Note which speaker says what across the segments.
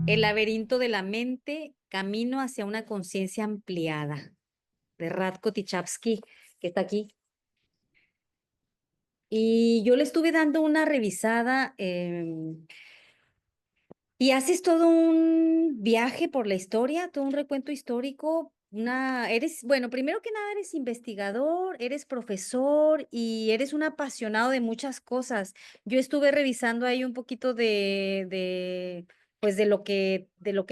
Speaker 1: El laberinto de la mente, camino hacia una conciencia ampliada, de Radko Tichavsky, que está aquí. Y yo le estuve dando una revisada, y haces todo un viaje por la historia, todo un recuento histórico. Bueno, primero que nada eres investigador, eres profesor y eres un apasionado de muchas cosas. Yo estuve revisando ahí un poquito pues de lo que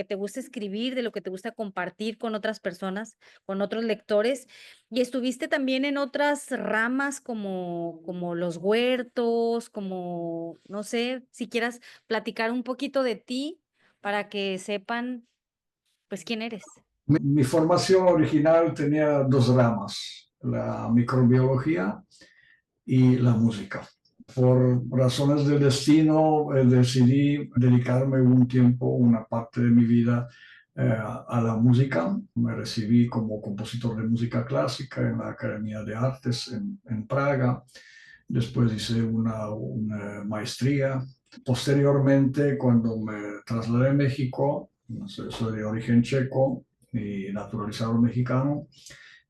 Speaker 1: te gusta escribir, de lo que te gusta compartir con otras personas, con otros lectores. Y estuviste también en otras ramas como los huertos, como, no sé, si quieras platicar un poquito de ti para que sepan, pues, quién eres.
Speaker 2: Mi formación original tenía dos ramas, la microbiología y la música. Por razones del destino, decidí dedicarme un tiempo, una parte de mi vida, a la música. Me recibí como compositor de música clásica en la Academia de Artes en Praga. Después hice una maestría. Posteriormente, cuando me trasladé a México, soy de origen checo y naturalizado mexicano,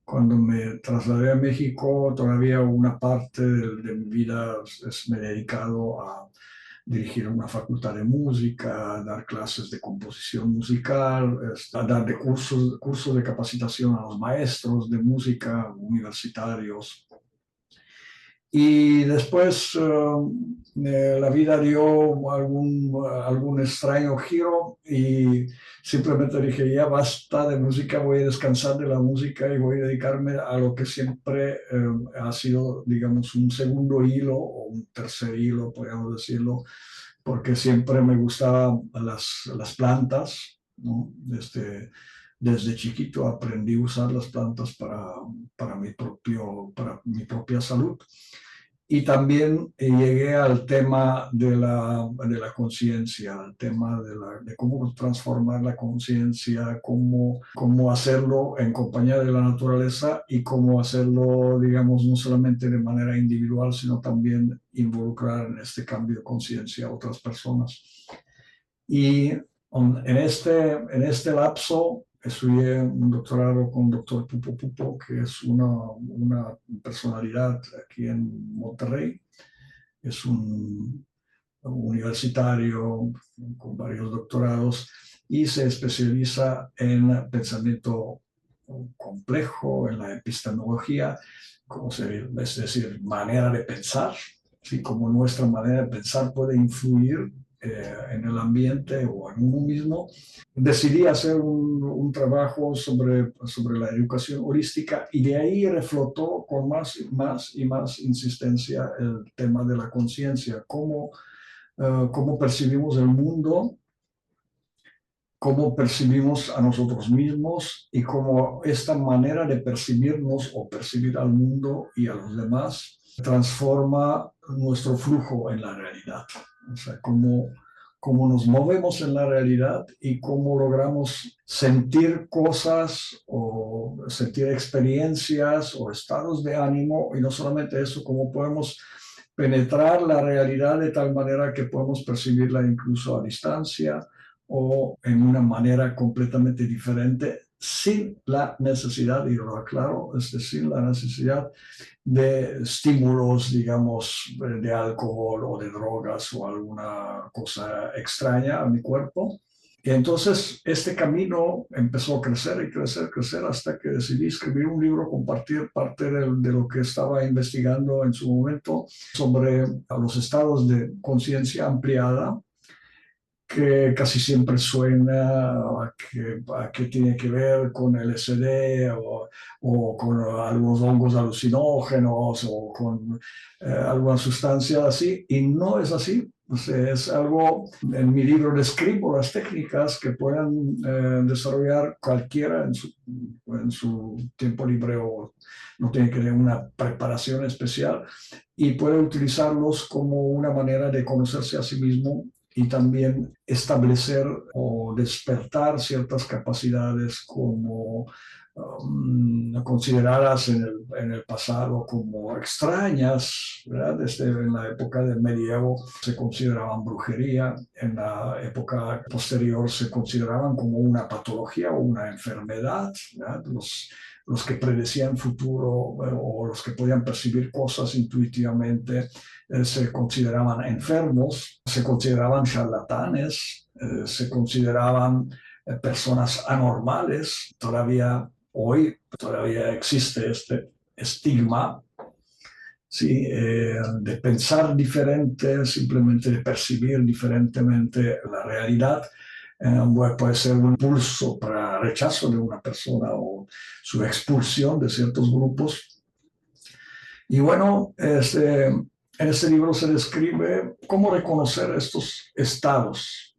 Speaker 2: cuando me trasladé a México, todavía una parte de mi vida me he dedicado a dirigir una facultad de música, a dar clases de composición musical, a dar cursos de capacitación a los maestros de música universitarios. Y después la vida dio algún extraño giro y simplemente dije, ya basta de música, voy a descansar de la música y voy a dedicarme a lo que siempre ha sido, digamos, un segundo hilo o un tercer hilo, podríamos decirlo, porque siempre me gustaban las plantas, ¿no? Desde chiquito aprendí a usar las plantas para mi propia salud. Y también llegué al tema de la conciencia, al tema de cómo transformar la conciencia, cómo hacerlo en compañía de la naturaleza y cómo hacerlo, digamos, no solamente de manera individual, sino también involucrar en este cambio de conciencia a otras personas. Y en este lapso estudié un doctorado con el doctor Pupo Pupo, que es una personalidad aquí en Monterrey. Es un universitario con varios doctorados y se especializa en pensamiento complejo, en la epistemología, es decir, manera de pensar, ¿sí? Cómo nuestra manera de pensar puede influir en el ambiente o en uno mismo. Decidí hacer un trabajo sobre la educación holística y de ahí reflotó con más y más insistencia el tema de la conciencia, cómo percibimos el mundo, cómo percibimos a nosotros mismos y cómo esta manera de percibirnos o percibir al mundo y a los demás transforma nuestro flujo en la realidad. O sea, cómo nos movemos en la realidad y cómo logramos sentir cosas o sentir experiencias o estados de ánimo, y no solamente eso, cómo podemos penetrar la realidad de tal manera que podemos percibirla incluso a distancia o en una manera completamente diferente, sin la necesidad, y lo aclaro, es decir, sin la necesidad de estímulos, digamos, de alcohol o de drogas o alguna cosa extraña a mi cuerpo. Y entonces este camino empezó a crecer y crecer, crecer hasta que decidí escribir un libro, compartir parte de lo que estaba investigando en su momento sobre los estados de conciencia ampliada, que casi siempre suena a que tiene que ver con LSD o con algunos hongos alucinógenos o con alguna sustancia así, y no es así. O sea, es algo, en mi libro describo las técnicas que puedan desarrollar cualquiera en su tiempo libre, o no tiene que tener una preparación especial, y puede utilizarlos como una manera de conocerse a sí mismo y también establecer o despertar ciertas capacidades como consideradas en el pasado como extrañas, ¿verdad? Desde en la época del medievo se consideraban brujería, en la época posterior se consideraban como una patología o una enfermedad, ¿verdad? Los que predecían futuro o los que podían percibir cosas intuitivamente se consideraban enfermos, se consideraban charlatanes, se consideraban personas anormales. Hoy todavía existe este estigma, ¿sí? De pensar diferente, simplemente de percibir diferentemente la realidad. Puede ser un impulso para rechazo de una persona o su expulsión de ciertos grupos. Y bueno, en este libro se describe cómo reconocer estos estados,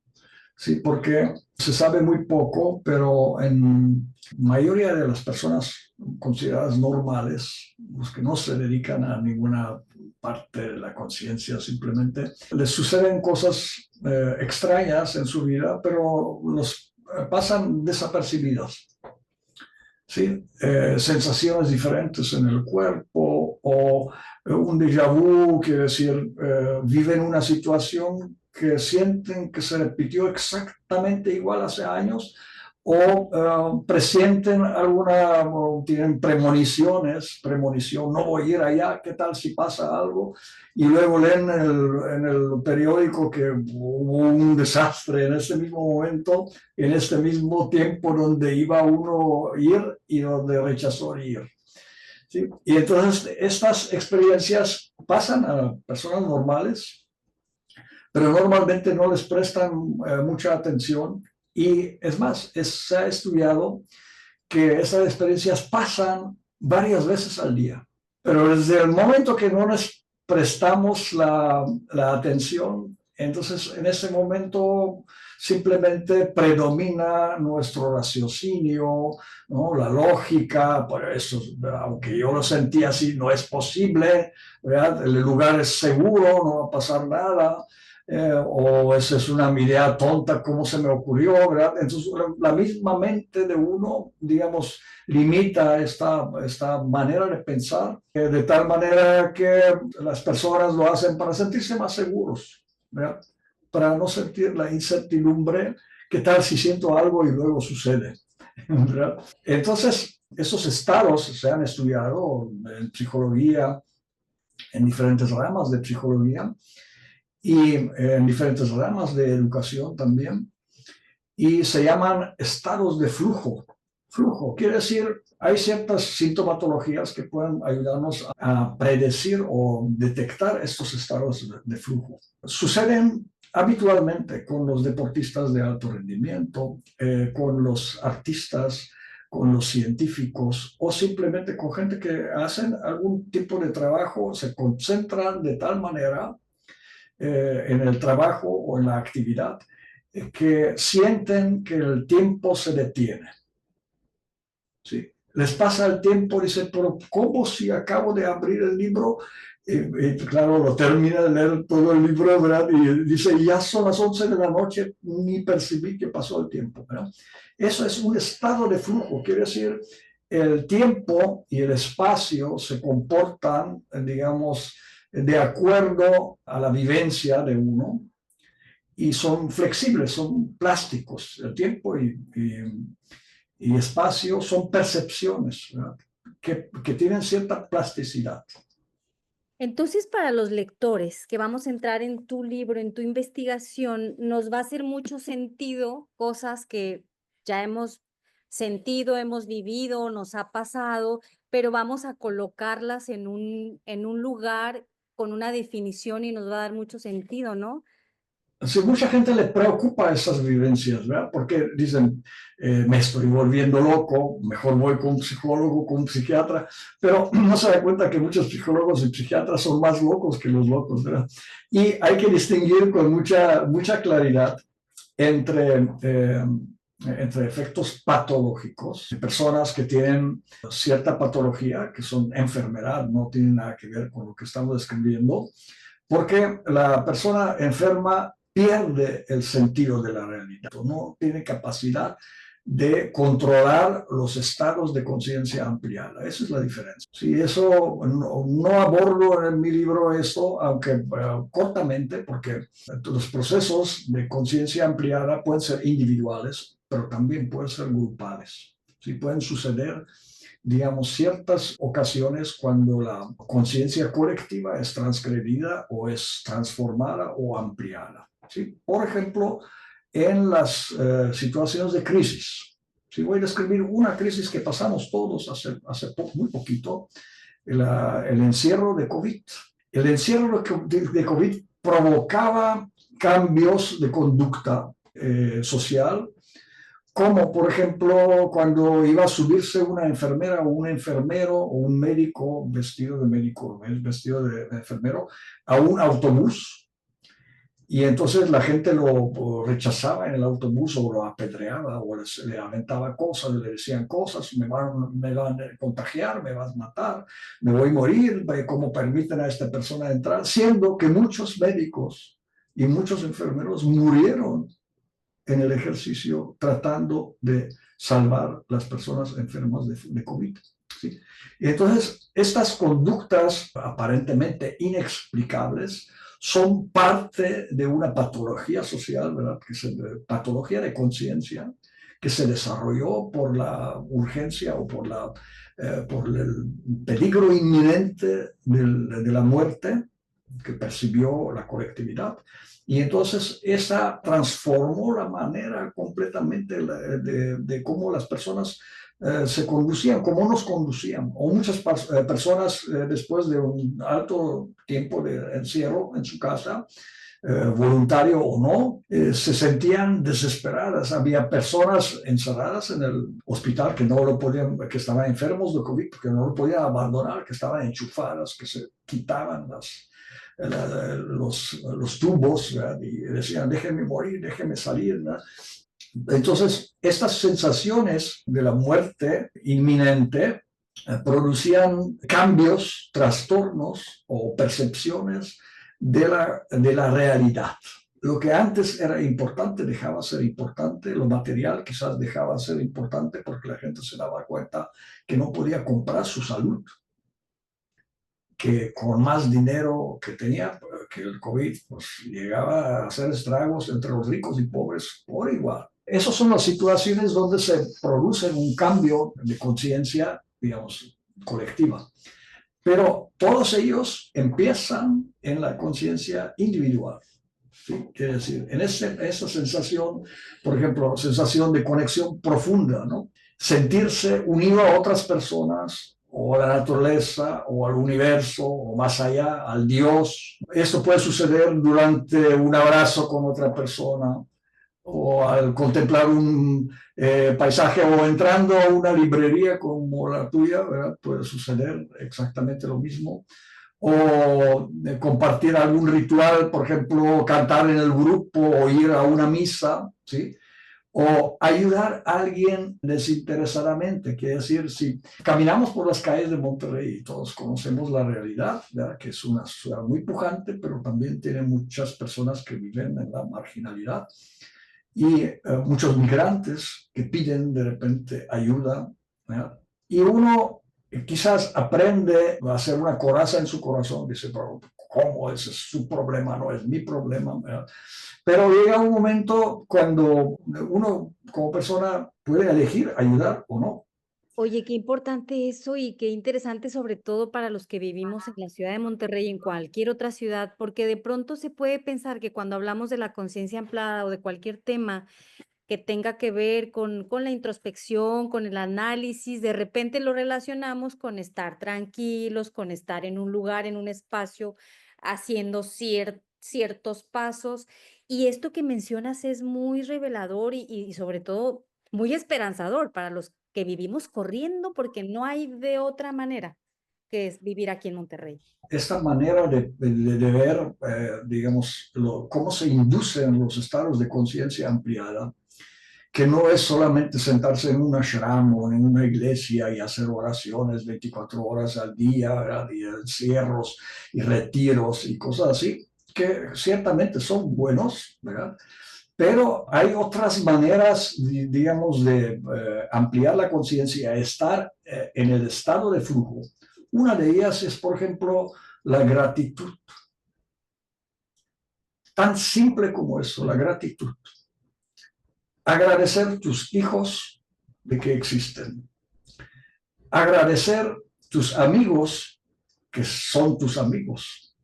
Speaker 2: ¿sí? Porque se sabe muy poco, pero en mayoría de las personas consideradas normales, los que no se dedican a ninguna parte de la conciencia, simplemente les suceden cosas extrañas en su vida, pero los pasan desapercibidas. ¿Sí? Sensaciones diferentes en el cuerpo o un déjà vu, quiere decir, viven una situación que sienten que se repitió exactamente igual hace años o presienten alguna, o tienen premonición, no voy a ir allá, ¿qué tal si pasa algo? Y luego leen en el periódico que hubo un desastre en ese mismo momento, en este mismo tiempo donde iba uno a ir y donde rechazó ir. ¿Sí? Y entonces estas experiencias pasan a personas normales, pero normalmente no les prestan mucha atención. Y es más, se ha estudiado que esas experiencias pasan varias veces al día. Pero desde el momento que no les prestamos la atención, entonces en ese momento simplemente predomina nuestro raciocinio, ¿no? La lógica, por eso, aunque yo lo sentí así, no es posible, ¿verdad? El lugar es seguro, no va a pasar nada. O esa es una idea tonta, ¿cómo se me ocurrió? ¿Verdad? Entonces, la misma mente de uno, digamos, limita esta manera de pensar, de tal manera que las personas lo hacen para sentirse más seguros, ¿verdad? Para no sentir la incertidumbre, ¿qué tal si siento algo y luego sucede? ¿Verdad? Entonces, esos estados se han estudiado en psicología, en diferentes ramas de psicología, y en diferentes ramas de educación también, y se llaman estados de flujo. Flujo quiere decir, hay ciertas sintomatologías que pueden ayudarnos a predecir o detectar estos estados de flujo. Suceden habitualmente con los deportistas de alto rendimiento, con los artistas, con los científicos o simplemente con gente que hacen algún tipo de trabajo, se concentran de tal manera en el trabajo o en la actividad, que sienten que el tiempo se detiene. ¿Sí? Les pasa el tiempo y dicen, pero ¿cómo si acabo de abrir el libro? Claro, lo termina de leer todo el libro, ¿verdad? Y dice, ya son las 11 de la noche, ni percibí que pasó el tiempo, ¿verdad? Eso es un estado de flujo, quiere decir, el tiempo y el espacio se comportan, digamos, de acuerdo a la vivencia de uno y son flexibles, son plásticos. El tiempo y espacio son percepciones, ¿verdad? Que tienen cierta plasticidad.
Speaker 1: Entonces, para los lectores que vamos a entrar en tu libro, en tu investigación, nos va a hacer mucho sentido cosas que ya hemos sentido, hemos vivido, nos ha pasado, pero vamos a colocarlas en un lugar con una definición y nos va a dar mucho sentido, ¿no?
Speaker 2: Si mucha gente le preocupa esas vivencias, ¿verdad? Porque dicen, me estoy volviendo loco, mejor voy con un psicólogo, con un psiquiatra, pero no se da cuenta que muchos psicólogos y psiquiatras son más locos que los locos, ¿verdad? Y hay que distinguir con mucha claridad entre, entre efectos patológicos, personas que tienen cierta patología, que son enfermedad, no tienen nada que ver con lo que estamos describiendo, porque la persona enferma pierde el sentido de la realidad, no tiene capacidad de controlar los estados de conciencia ampliada. Esa es la diferencia. Sí, eso no abordo en mi libro eso, aunque cortamente, porque los procesos de conciencia ampliada pueden ser individuales, pero también pueden ser grupales. Sí, pueden suceder, digamos, ciertas ocasiones cuando la conciencia colectiva es transgredida o es transformada o ampliada. ¿Sí? Por ejemplo, en las situaciones de crisis. Si voy a describir una crisis que pasamos todos hace muy poquito, el encierro de COVID. El encierro de COVID provocaba cambios de conducta social, como por ejemplo cuando iba a subirse una enfermera o un enfermero o un médico vestido de médico, vestido de enfermero, a un autobús. Y entonces la gente lo rechazaba en el autobús o lo apedreaba o le aventaba cosas, le decían cosas, me van a contagiar, me vas a matar, me voy a morir, ¿cómo permiten a esta persona entrar? Siendo que muchos médicos y muchos enfermeros murieron en el ejercicio tratando de salvar las personas enfermas de COVID. ¿Sí? Y entonces, estas conductas aparentemente inexplicables son parte de una patología social, ¿verdad? Patología de conciencia, que se desarrolló por la urgencia o por el peligro inminente de la muerte que percibió la colectividad. Y entonces esa transformó la manera completamente de cómo las personas se conducían, cómo nos conducían. O muchas personas después de un alto tiempo de encierro en su casa, voluntario o no, se sentían desesperadas. Había personas encerradas en el hospital que no lo podían, que estaban enfermos de COVID, que no lo podían abandonar, que estaban enchufadas, que se quitaban los tubos, ¿verdad? Y decían, déjenme morir, déjenme salir, ¿verdad? Entonces, estas sensaciones de la muerte inminente producían cambios, trastornos o percepciones de la realidad. Lo que antes era importante dejaba de ser importante, lo material quizás dejaba de ser importante porque la gente se daba cuenta que no podía comprar su salud, que con más dinero que tenía, que el COVID pues, llegaba a hacer estragos entre los ricos y pobres por igual. Esas son las situaciones donde se produce un cambio de conciencia, digamos, colectiva. Pero todos ellos empiezan en la conciencia individual. ¿Sí? Quiere decir, en esa sensación, por ejemplo, sensación de conexión profunda, ¿no? Sentirse unido a otras personas, o a la naturaleza, o al universo, o más allá, al Dios. Esto puede suceder durante un abrazo con otra persona, o al contemplar un paisaje, o entrando a una librería como la tuya, ¿verdad? Puede suceder exactamente lo mismo. O compartir algún ritual, por ejemplo, cantar en el grupo o ir a una misa, ¿sí? O ayudar a alguien desinteresadamente, quiere decir, si caminamos por las calles de Monterrey y todos conocemos la realidad, ¿verdad? Que es una ciudad muy pujante, pero también tiene muchas personas que viven en la marginalidad y muchos migrantes que piden de repente ayuda, ¿verdad? Y uno quizás aprende a hacer una coraza en su corazón, dice, pero ¿cómo? Ese es su problema, no es mi problema, ¿verdad? Pero llega un momento cuando uno como persona puede elegir ayudar o no.
Speaker 1: Oye, qué importante eso y qué interesante, sobre todo para los que vivimos en la ciudad de Monterrey y en cualquier otra ciudad, porque de pronto se puede pensar que cuando hablamos de la conciencia ampliada o de cualquier tema que tenga que ver con la introspección, con el análisis, de repente lo relacionamos con estar tranquilos, con estar en un lugar, en un espacio, haciendo ciertos pasos. Y esto que mencionas es muy revelador y sobre todo muy esperanzador para los que vivimos corriendo, porque no hay de otra manera que es vivir aquí en Monterrey.
Speaker 2: Esta manera de ver, digamos, cómo se inducen los estados de conciencia ampliada, que no es solamente sentarse en un ashram o en una iglesia y hacer oraciones 24 horas al día, ¿verdad? Y encierros y retiros y cosas así, que ciertamente son buenos, ¿verdad? Pero hay otras maneras, digamos, de ampliar la conciencia, estar en el estado de flujo. Una de ellas es, por ejemplo, la gratitud. Tan simple como eso, la gratitud. Agradecer tus hijos de que existen. Agradecer tus amigos que son tus amigos.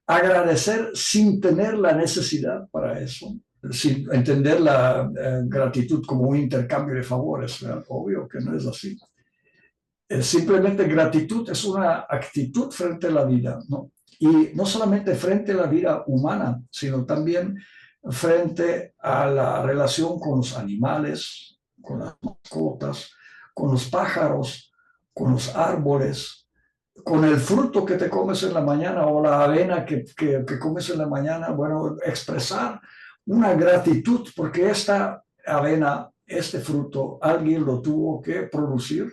Speaker 2: Agradecer sin tener la necesidad para eso, sin entender la gratitud como un intercambio de favores, ¿verdad? Obvio que no es así. Simplemente gratitud es una actitud frente a la vida, ¿no? Y no solamente frente a la vida humana, sino también frente a la relación con los animales, con las mascotas, con los pájaros, con los árboles, con el fruto que te comes en la mañana o la avena que comes en la mañana. Bueno, expresar una gratitud porque esta avena, este fruto, alguien lo tuvo que producir.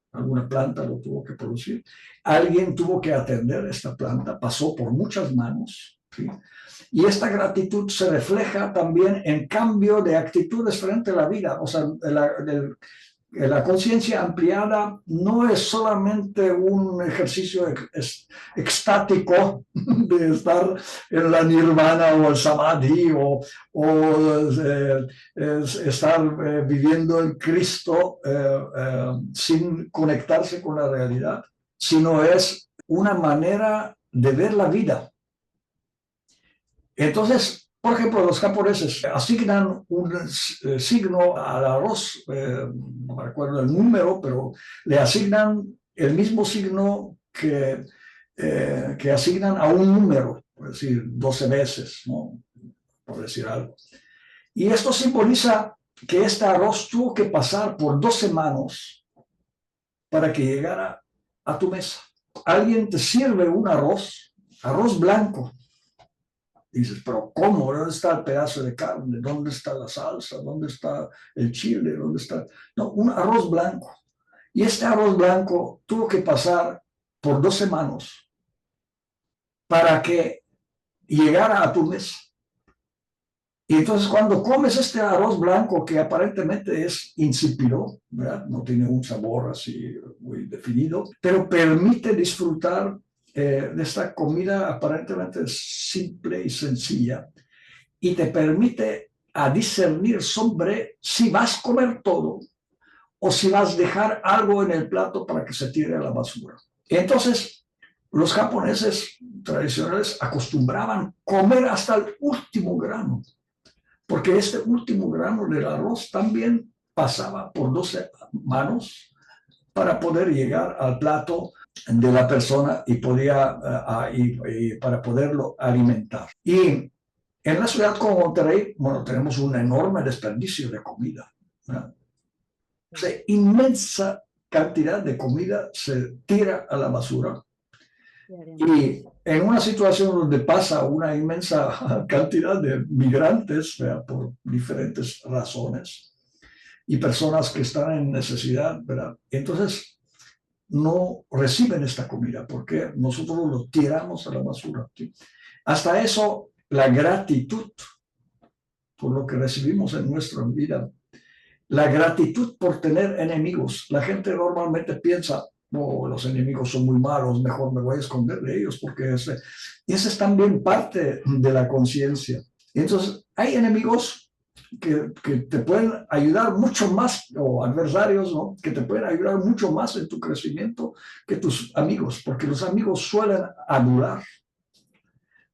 Speaker 2: Alguna planta lo tuvo que producir, alguien tuvo que atender esta planta, pasó por muchas manos, ¿sí? Y esta gratitud se refleja también en cambio de actitudes frente a la vida. O sea, la conciencia ampliada no es solamente un ejercicio extático de estar en la nirvana o el samadhi estar viviendo en Cristo sin conectarse con la realidad, sino es una manera de ver la vida. Entonces, por ejemplo, los japoneses asignan un signo al arroz, no me acuerdo el número, pero le asignan el mismo signo que asignan a un número, por decir 12 veces, ¿no? Por decir algo. Y esto simboliza que este arroz tuvo que pasar por 12 manos para que llegara a tu mesa. Alguien te sirve un arroz blanco. Dices, pero ¿cómo? ¿Dónde está el pedazo de carne? ¿Dónde está la salsa? ¿Dónde está el chile? ¿Dónde está? No, un arroz blanco. Y este arroz blanco tuvo que pasar por 12 manos para que llegara a tu mesa. Y entonces cuando comes este arroz blanco que aparentemente es insípido, ¿verdad? No tiene un sabor así muy definido, pero permite disfrutar de esta comida aparentemente simple y sencilla y te permite a discernir sobre si vas a comer todo o si vas a dejar algo en el plato para que se tire a la basura. Entonces, los japoneses tradicionales acostumbraban comer hasta el último grano, porque este último grano del arroz también pasaba por 12 manos para poder llegar al plato de la persona y para poderlo alimentar. Y en la ciudad como Monterrey, bueno, tenemos un enorme desperdicio de comida, ¿verdad? O sea, inmensa cantidad de comida se tira a la basura. Y en una situación donde pasa una inmensa cantidad de migrantes, ¿verdad? Por diferentes razones, y personas que están en necesidad, ¿verdad? Entonces no reciben esta comida porque nosotros lo tiramos a la basura, ¿sí? Hasta eso, la gratitud por lo que recibimos en nuestra vida, la gratitud por tener enemigos. La gente normalmente piensa, oh, los enemigos son muy malos, mejor me voy a esconder de ellos, porque ese es también parte de la conciencia. Entonces, hay enemigos que te pueden ayudar mucho más, o adversarios, ¿no? Que te pueden ayudar mucho más en tu crecimiento que tus amigos, porque los amigos suelen anular,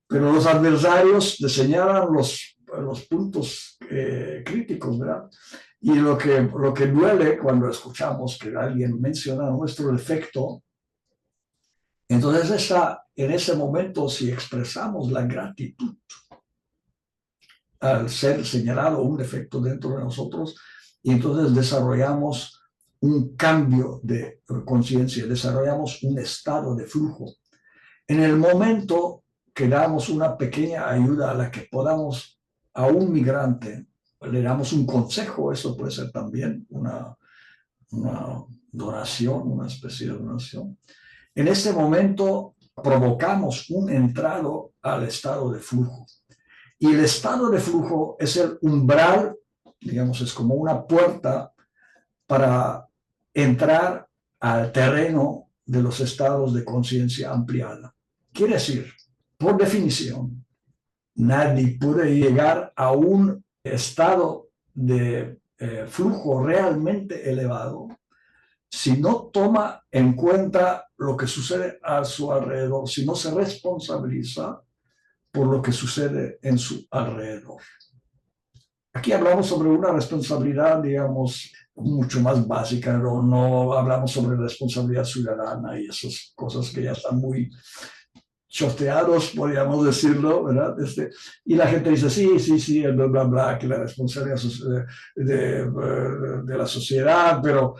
Speaker 2: pero los adversarios te señalan los puntos críticos, ¿verdad? Y lo que duele cuando escuchamos que alguien menciona nuestro defecto, entonces en ese momento si expresamos la gratitud al ser señalado un defecto dentro de nosotros, y entonces desarrollamos un cambio de conciencia, desarrollamos un estado de flujo. En el momento que damos una pequeña ayuda a la que podamos a un migrante, le damos un consejo, eso puede ser también una donación, una especie de donación. En este momento provocamos un entrado al estado de flujo. Y el estado de flujo es el umbral, digamos, es como una puerta para entrar al terreno de los estados de conciencia ampliada. Quiere decir, por definición, nadie puede llegar a un estado de flujo realmente elevado si no toma en cuenta lo que sucede a su alrededor, si no se responsabiliza por lo que sucede en su alrededor. Aquí hablamos sobre una responsabilidad, digamos, mucho más básica, no hablamos sobre responsabilidad ciudadana y esas cosas que ya están muy choteados, podríamos decirlo, ¿verdad? Y la gente dice, sí, el bla, bla, bla, que la responsabilidad de la sociedad, pero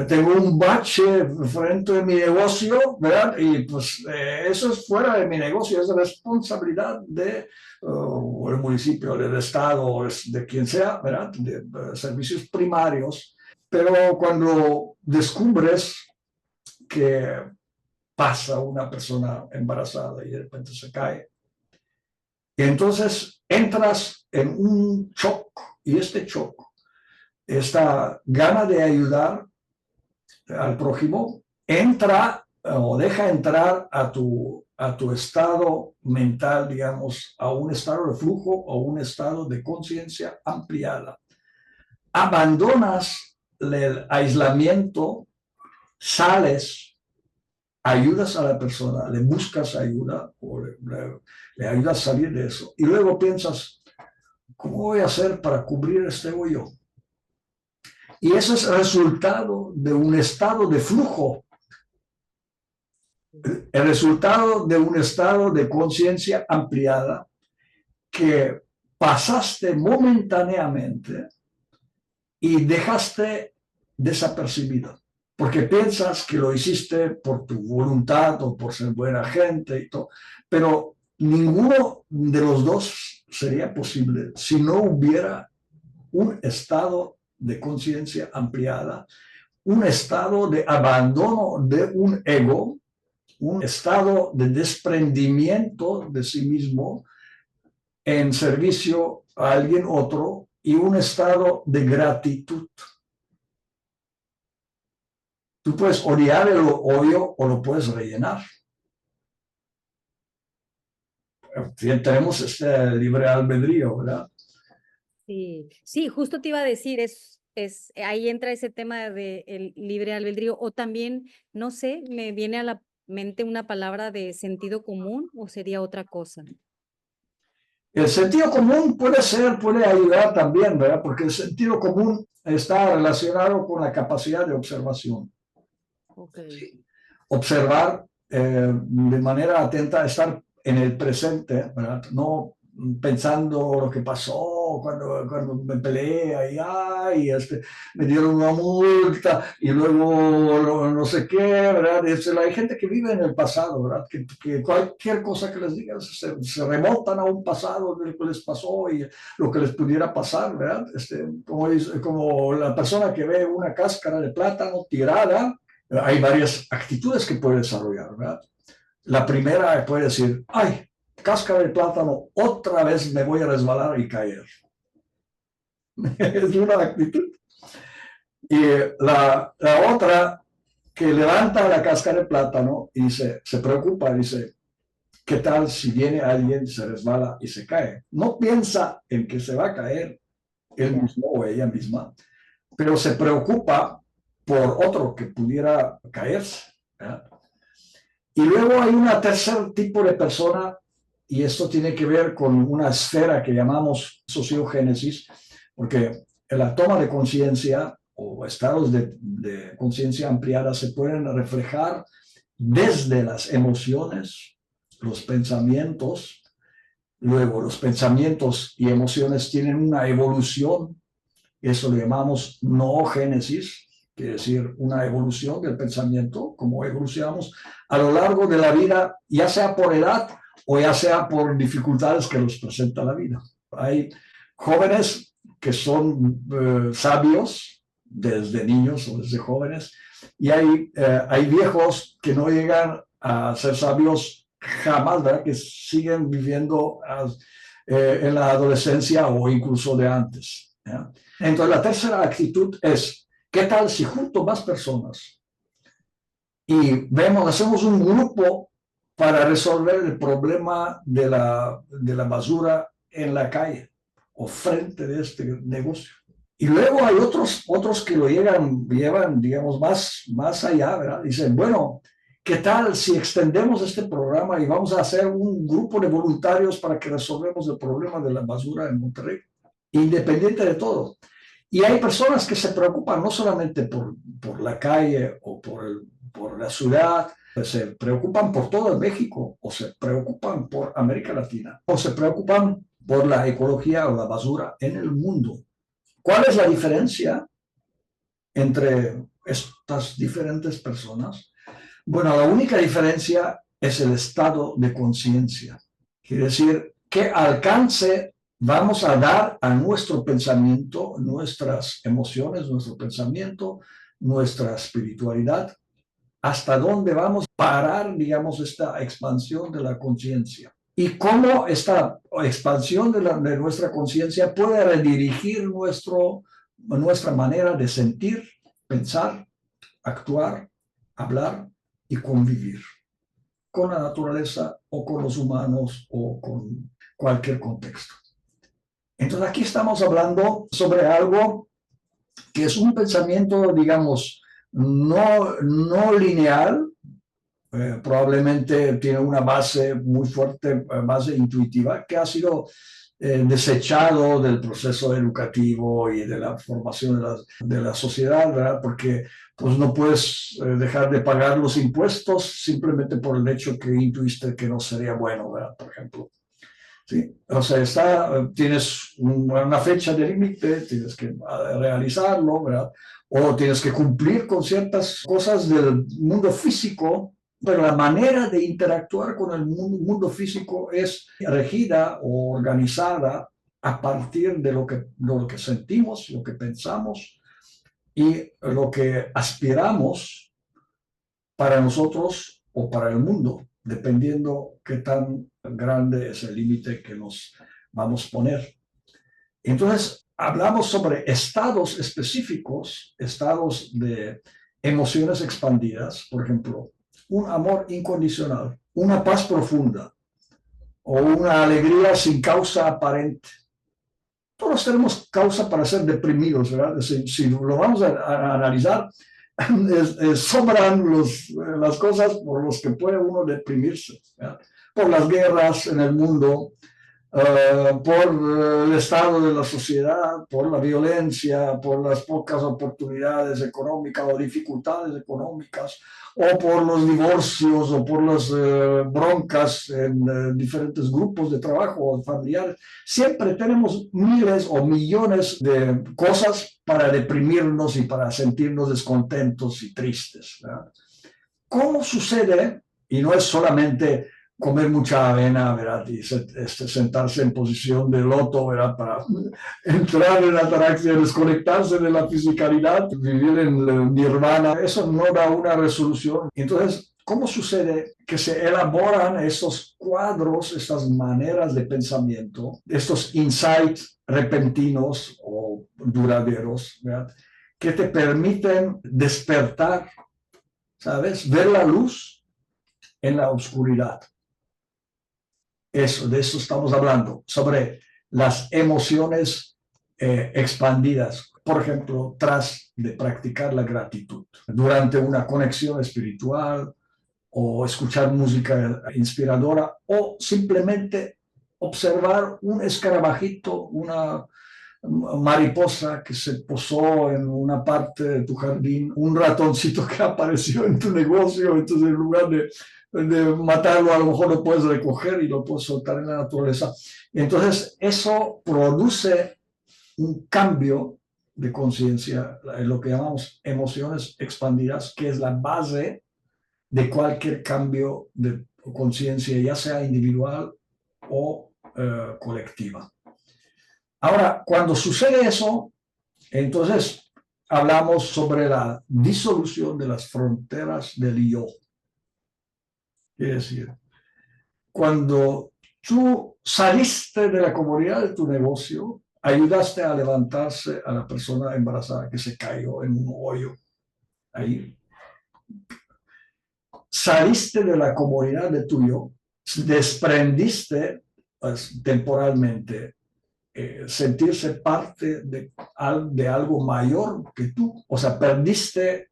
Speaker 2: tengo un bache frente de mi negocio, ¿verdad? Y pues eso es fuera de mi negocio, es responsabilidad de el municipio, del Estado, de quien sea, ¿verdad? De servicios primarios. Pero cuando descubres que pasa una persona embarazada y de repente se cae. Y entonces entras en un shock, y este shock, esta gana de ayudar al prójimo, entra o deja entrar a tu estado mental, digamos, a un estado de flujo o un estado de conciencia ampliada. Abandonas el aislamiento, sales, ayudas a la persona, le buscas ayuda o le ayudas a salir de eso. Y luego piensas, ¿cómo voy a hacer para cubrir este hoyo? Y eso es el resultado de un estado de flujo, el resultado de un estado de conciencia ampliada que pasaste momentáneamente y dejaste desapercibido. Porque piensas que lo hiciste por tu voluntad o por ser buena gente y todo, pero ninguno de los dos sería posible si no hubiera un estado de conciencia ampliada, un estado de abandono de un ego, un estado de desprendimiento de sí mismo en servicio a alguien otro y un estado de gratitud. Tú puedes odiar el hoyo o lo puedes rellenar. Tenemos este libre albedrío, ¿verdad?
Speaker 1: Sí, justo te iba a decir, ahí entra ese tema del libre albedrío, o también, no sé, me viene a la mente una palabra de sentido común, o sería otra cosa.
Speaker 2: El sentido común puede ayudar también, ¿verdad? Porque el sentido común está relacionado con la capacidad de observación.
Speaker 1: Okay.
Speaker 2: Sí. Observar de manera atenta, estar en el presente, ¿verdad? No pensando lo que pasó cuando me peleé, me dieron una multa y luego no sé qué, ¿verdad? Hay gente que vive en el pasado, ¿verdad? Que cualquier cosa que les digan se remontan a un pasado de lo que les pasó y lo que les pudiera pasar, ¿verdad? Como la persona que ve una cáscara de plátano tirada, hay varias actitudes que puede desarrollar, ¿verdad? La primera puede decir, ay, cáscara de plátano, otra vez me voy a resbalar y caer. Es una actitud. Y la otra, que levanta la cáscara de plátano y se preocupa, dice, ¿qué tal si viene alguien, se resbala y se cae? No piensa en que se va a caer él mismo o ella misma, pero se preocupa por otro que pudiera caerse, ¿verdad? Y luego hay un tercer tipo de persona, y esto tiene que ver con una esfera que llamamos sociogénesis, porque en la toma de conciencia o estados de conciencia ampliada se pueden reflejar desde las emociones, los pensamientos. Luego, los pensamientos y emociones tienen una evolución, eso lo llamamos noogénesis, quiere decir una evolución del pensamiento, como evolucionamos a lo largo de la vida, ya sea por edad o ya sea por dificultades que nos presenta la vida. Hay jóvenes que son sabios desde niños o desde jóvenes, y hay viejos que no llegan a ser sabios jamás, ¿verdad? Que siguen viviendo en la adolescencia o incluso de antes. ¿Ya? Entonces, la tercera actitud es, ¿qué tal si junto más personas y hacemos un grupo para resolver el problema de la basura en la calle o frente de este negocio? Y luego hay otros que lo llevan, digamos, más allá, ¿verdad? Dicen, bueno, ¿qué tal si extendemos este programa y vamos a hacer un grupo de voluntarios para que resolvemos el problema de la basura en Monterrey, independiente de todo? Y hay personas que se preocupan no solamente por la calle o por la ciudad, se preocupan por todo México, o se preocupan por América Latina, o se preocupan por la ecología o la basura en el mundo. ¿Cuál es la diferencia entre estas diferentes personas? Bueno, la única diferencia es el estado de conciencia. Quiere decir, qué alcance vamos a dar a nuestro pensamiento, nuestras emociones, nuestro pensamiento, nuestra espiritualidad, hasta dónde vamos a parar, digamos, esta expansión de la conciencia. Y cómo esta expansión de nuestra conciencia puede redirigir nuestra manera de sentir, pensar, actuar, hablar y convivir con la naturaleza o con los humanos o con cualquier contexto. Entonces aquí estamos hablando sobre algo que es un pensamiento, digamos, no lineal, probablemente tiene una base muy fuerte, base intuitiva, que ha sido desechado del proceso educativo y de la formación de la sociedad, ¿verdad? Porque pues no puedes dejar de pagar los impuestos simplemente por el hecho que intuiste que no sería bueno, ¿verdad? Por ejemplo. ¿Sí? O sea, tienes una fecha de límite, tienes que realizarlo, ¿verdad? O tienes que cumplir con ciertas cosas del mundo físico, pero la manera de interactuar con el mundo físico es regida o organizada a partir de lo que sentimos, lo que pensamos y lo que aspiramos para nosotros o para el mundo, dependiendo qué tan grande es el límite que nos vamos a poner. Entonces, hablamos sobre estados específicos, estados de emociones expandidas, por ejemplo, un amor incondicional, una paz profunda o una alegría sin causa aparente. Todos tenemos causa para ser deprimidos, ¿verdad? Si lo vamos a analizar, sobran las cosas por las que puede uno deprimirse, ¿verdad? Por las guerras en el mundo, por el estado de la sociedad, por la violencia, por las pocas oportunidades económicas o dificultades económicas, o por los divorcios o por las broncas en diferentes grupos de trabajo o familiares. Siempre tenemos miles o millones de cosas para deprimirnos y para sentirnos descontentos y tristes, ¿verdad? ¿Cómo sucede? Y no es solamente comer mucha avena, ¿verdad? Y sentarse en posición de loto, ¿verdad? Para entrar en la ataraxia, desconectarse de la fisicalidad, vivir en el nirvana. Eso no da una resolución. Entonces, ¿cómo sucede que se elaboran estos cuadros, estas maneras de pensamiento, estos insights repentinos o duraderos, ¿verdad? Que te permiten despertar, ¿sabes? Ver la luz en la oscuridad. De eso estamos hablando, sobre las emociones expandidas, por ejemplo, tras de practicar la gratitud, durante una conexión espiritual o escuchar música inspiradora o simplemente observar un escarabajito, una mariposa que se posó en una parte de tu jardín, un ratoncito que apareció en tu negocio, entonces en lugar de matarlo, a lo mejor lo puedes recoger y lo puedes soltar en la naturaleza. Entonces, eso produce un cambio de conciencia, lo que llamamos emociones expandidas, que es la base de cualquier cambio de conciencia, ya sea individual o colectiva. Ahora, cuando sucede eso, entonces hablamos sobre la disolución de las fronteras del yo. Es decir, cuando tú saliste de la comodidad de tu negocio, ayudaste a levantarse a la persona embarazada que se cayó en un hoyo ahí. Saliste de la comodidad de tuyo, desprendiste pues, temporalmente sentirse parte de algo mayor que tú. O sea, perdiste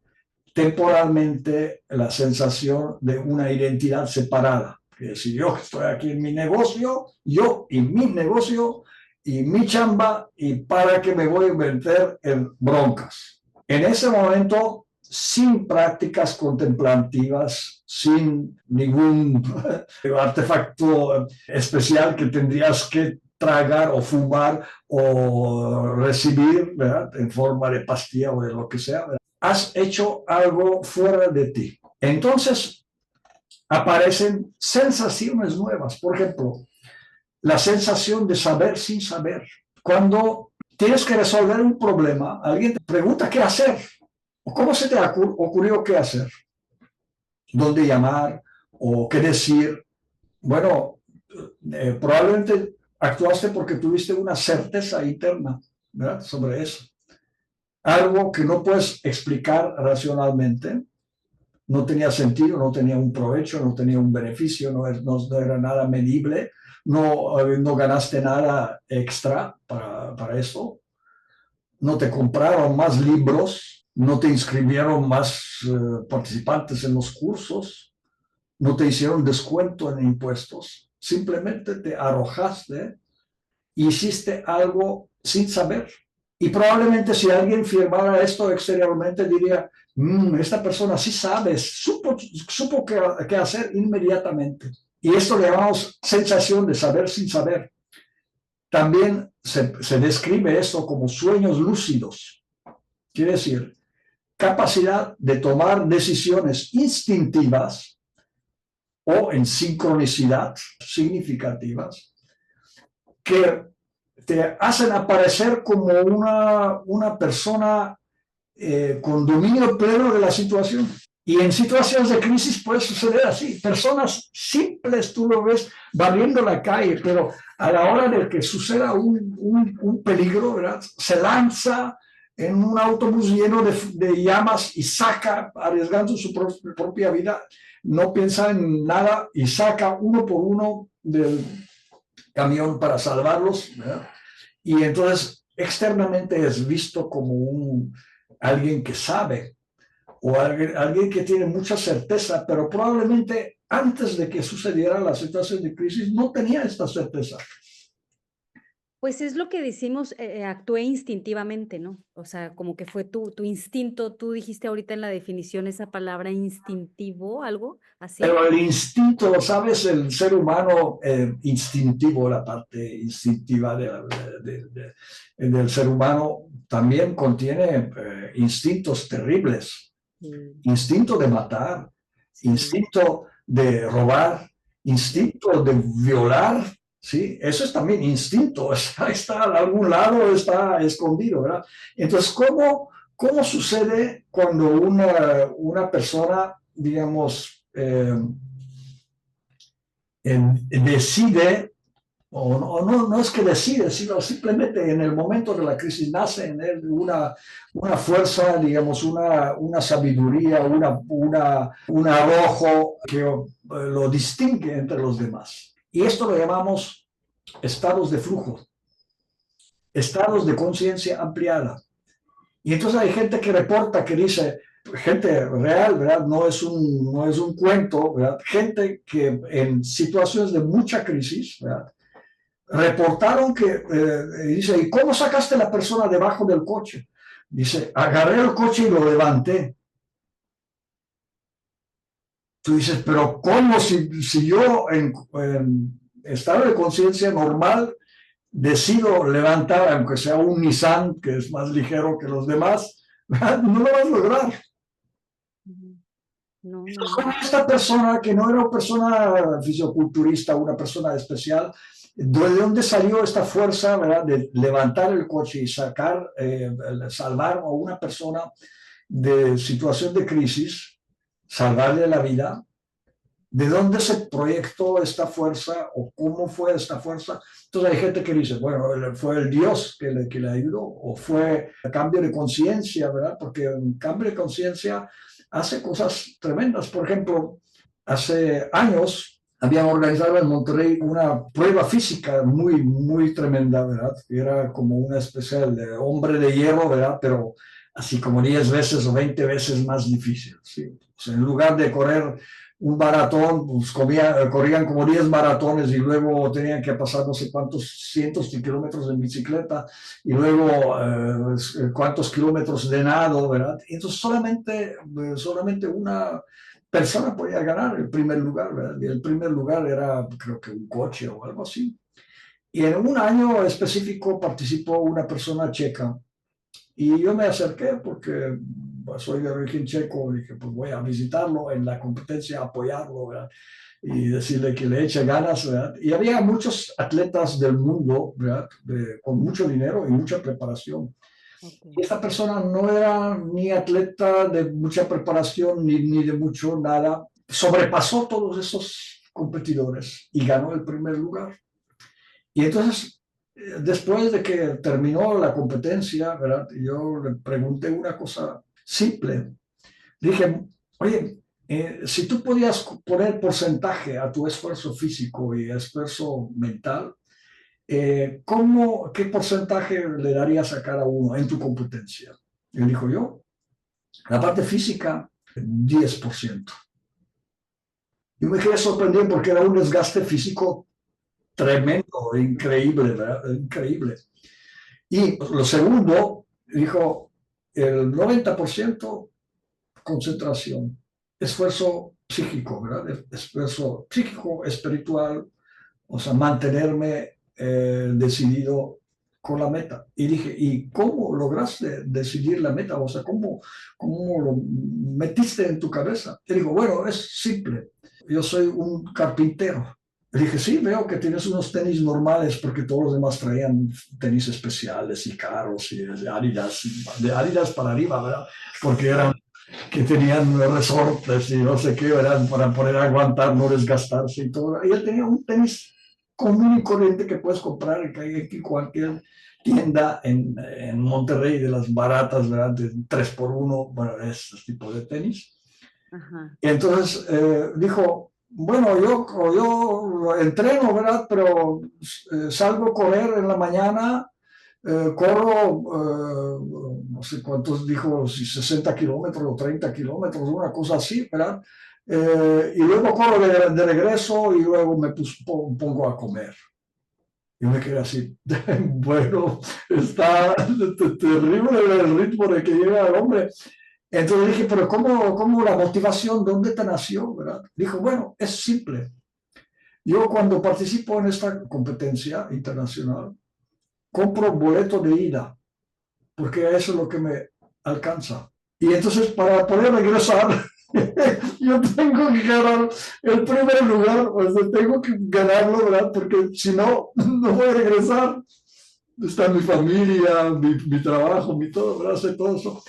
Speaker 2: temporalmente la sensación de una identidad separada. Es decir, yo estoy aquí en mi negocio, yo y mi negocio y mi chamba, y para qué me voy a meter en broncas. En ese momento, sin prácticas contemplativas, sin ningún artefacto especial que tendrías que tragar o fumar o recibir, ¿verdad?, en forma de pastilla o de lo que sea, ¿verdad?, has hecho algo fuera de ti. Entonces aparecen sensaciones nuevas. Por ejemplo, la sensación de saber sin saber. Cuando tienes que resolver un problema, alguien te pregunta qué hacer. ¿O cómo se te ocurrió qué hacer? ¿Dónde llamar? ¿O qué decir? Bueno, probablemente actuaste porque tuviste una certeza interna, ¿verdad?, sobre eso. Algo que no puedes explicar racionalmente, no tenía sentido, no tenía un provecho, no tenía un beneficio, no era nada medible, no ganaste nada extra para eso, no te compraron más libros, no te inscribieron más participantes en los cursos, no te hicieron descuento en impuestos, simplemente te arrojaste, hiciste algo sin saber. Y probablemente si alguien firmara esto exteriormente diría, esta persona sí sabe, supo qué hacer inmediatamente. Y esto le llamamos sensación de saber sin saber. También se describe esto como sueños lúcidos. Quiere decir, capacidad de tomar decisiones instintivas o en sincronicidad significativas que te hacen aparecer como una persona con dominio pleno de la situación. Y en situaciones de crisis puede suceder así. Personas simples, tú lo ves barriendo la calle, pero a la hora de que suceda un peligro, ¿verdad?, se lanza en un autobús lleno de llamas y saca, arriesgando su propia vida, no piensa en nada y saca uno por uno del camión para salvarlos, ¿verdad? Y entonces externamente es visto como alguien que sabe o alguien que tiene mucha certeza, pero probablemente antes de que sucediera la situación de crisis no tenía esta certeza.
Speaker 1: Pues es lo que decimos, actué instintivamente, ¿no? O sea, como que fue tu instinto. Tú dijiste ahorita en la definición esa palabra instintivo, algo así.
Speaker 2: Pero el instinto, ¿sabes? El ser humano instintivo, la parte instintiva del ser humano también contiene instintos terribles. Instinto de matar,
Speaker 1: Sí.
Speaker 2: instinto de robar, instinto de violar, ¿sí? Eso es también instinto, está en algún lado, está escondido, ¿verdad? Entonces, ¿cómo sucede cuando una persona, digamos, decide, o no es que decide, sino simplemente en el momento de la crisis nace en él una fuerza, digamos, una sabiduría, un arrojo que lo distingue entre los demás? Y esto lo llamamos estados de flujo, estados de conciencia ampliada. Y entonces hay gente que reporta, que dice, gente real, ¿verdad? No es un cuento, ¿verdad? Gente que en situaciones de mucha crisis, ¿verdad?, reportaron que, dice, ¿y cómo sacaste a la persona debajo del coche? Dice, agarré el coche y lo levanté. Tú dices, pero ¿cómo si yo en estado de conciencia normal decido levantar, aunque sea un Nissan, que es más ligero que los demás, ¿verdad?, no lo vas a lograr.
Speaker 1: No,
Speaker 2: Como esta persona que no era una persona fisioculturista, una persona especial, ¿de dónde salió esta fuerza, ¿verdad?, de levantar el coche y salvar a una persona de situación de crisis, salvarle la vida, ¿De dónde se proyectó esta fuerza o cómo fue esta fuerza? Entonces hay gente que dice, bueno, fue el Dios que le ayudó o fue el cambio de conciencia, ¿verdad? Porque un cambio de conciencia hace cosas tremendas. Por ejemplo, hace años habían organizado en Monterrey una prueba física muy, muy tremenda, ¿verdad? Era como una especie de hombre de hierro, ¿verdad? Pero así como 10 veces o 20 veces más difícil, ¿sí? O sea, en lugar de correr un maratón, pues corrían como 10 maratones y luego tenían que pasar no sé cuántos cientos de kilómetros en bicicleta y luego cuántos kilómetros de nado, ¿verdad? Entonces solamente una persona podía ganar el primer lugar, ¿verdad? Y el primer lugar era creo que un coche o algo así. Y en un año específico participó una persona checa y yo me acerqué porque pues, soy de origen checo, dije, pues voy a visitarlo en la competencia, apoyarlo, ¿verdad? Y decirle que le eche ganas, ¿verdad? Y había muchos atletas del mundo, ¿verdad? Con mucho dinero y mucha preparación.
Speaker 1: Ok.
Speaker 2: Y esta persona no era ni atleta de mucha preparación ni de mucho nada. Sobrepasó todos esos competidores y ganó el primer lugar. Y entonces, después de que terminó la competencia, ¿verdad? Yo le pregunté una cosa simple. Dije, oye, si tú podías poner porcentaje a tu esfuerzo físico y esfuerzo mental, ¿qué porcentaje le darías a cada uno en tu competencia? Y dijo yo, la parte física, 10%. Y me quedé sorprendido porque era un desgaste físico tremendo, increíble, ¿verdad? Increíble. Y lo segundo, dijo, el 90% concentración, esfuerzo psíquico, ¿verdad? Esfuerzo psíquico, espiritual, o sea, mantenerme decidido con la meta. Y dije, ¿y cómo lograste decidir la meta? O sea, ¿cómo lo metiste en tu cabeza? Y dijo, bueno, es simple. Yo soy un carpintero. Le dije, sí, veo que tienes unos tenis normales porque todos los demás traían tenis especiales y caros y de Adidas para arriba, ¿verdad? Porque eran que tenían resortes y no sé qué, ¿verdad? Para poder aguantar, no desgastarse y todo. Y él tenía un tenis común y corriente que puedes comprar en cualquier tienda en Monterrey de las baratas, ¿verdad? De 3x1, bueno, este tipo de tenis.
Speaker 1: Ajá.
Speaker 2: Y entonces dijo, bueno, yo entreno, ¿verdad? Pero salgo a correr en la mañana, corro, no sé cuántos dijo, si 60 kilómetros o 30 kilómetros, una cosa así, ¿verdad? Y luego corro de regreso y luego pongo a comer. Y me quedé así, bueno, está terrible el ritmo de que llega el hombre. Entonces dije, pero ¿cómo la motivación, dónde te nació? ¿Verdad? Dijo, bueno, es simple. Yo cuando participo en esta competencia internacional, compro boleto de ida, porque eso es lo que me alcanza. Y entonces para poder regresar, yo tengo que ganar el primer lugar, o sea, tengo que ganarlo, ¿verdad? Porque si no, no voy a regresar. Está mi familia, mi trabajo, mi todo, ¿verdad? Hacer todo eso.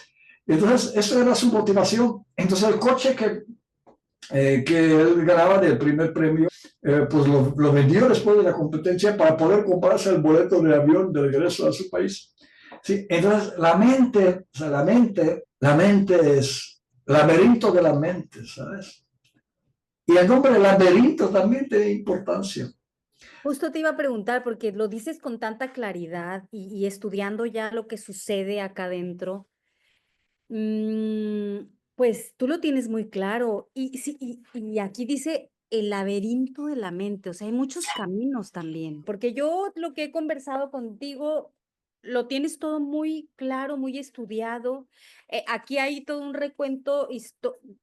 Speaker 2: Entonces, esa era su motivación. Entonces, el coche que él ganaba del primer premio, pues lo vendió después de la competencia para poder comprarse el boleto de avión de regreso a su país. Sí, entonces, o sea, la mente es laberinto de la mente, ¿sabes? Y el nombre laberinto también tiene importancia.
Speaker 1: Justo te iba a preguntar, porque lo dices con tanta claridad y estudiando ya lo que sucede acá adentro, mm, pues tú lo tienes muy claro. Y, sí, y aquí dice el laberinto de la mente, o sea, hay muchos caminos también, porque yo lo que he conversado contigo, lo tienes todo muy claro, muy estudiado. Aquí hay todo un recuento,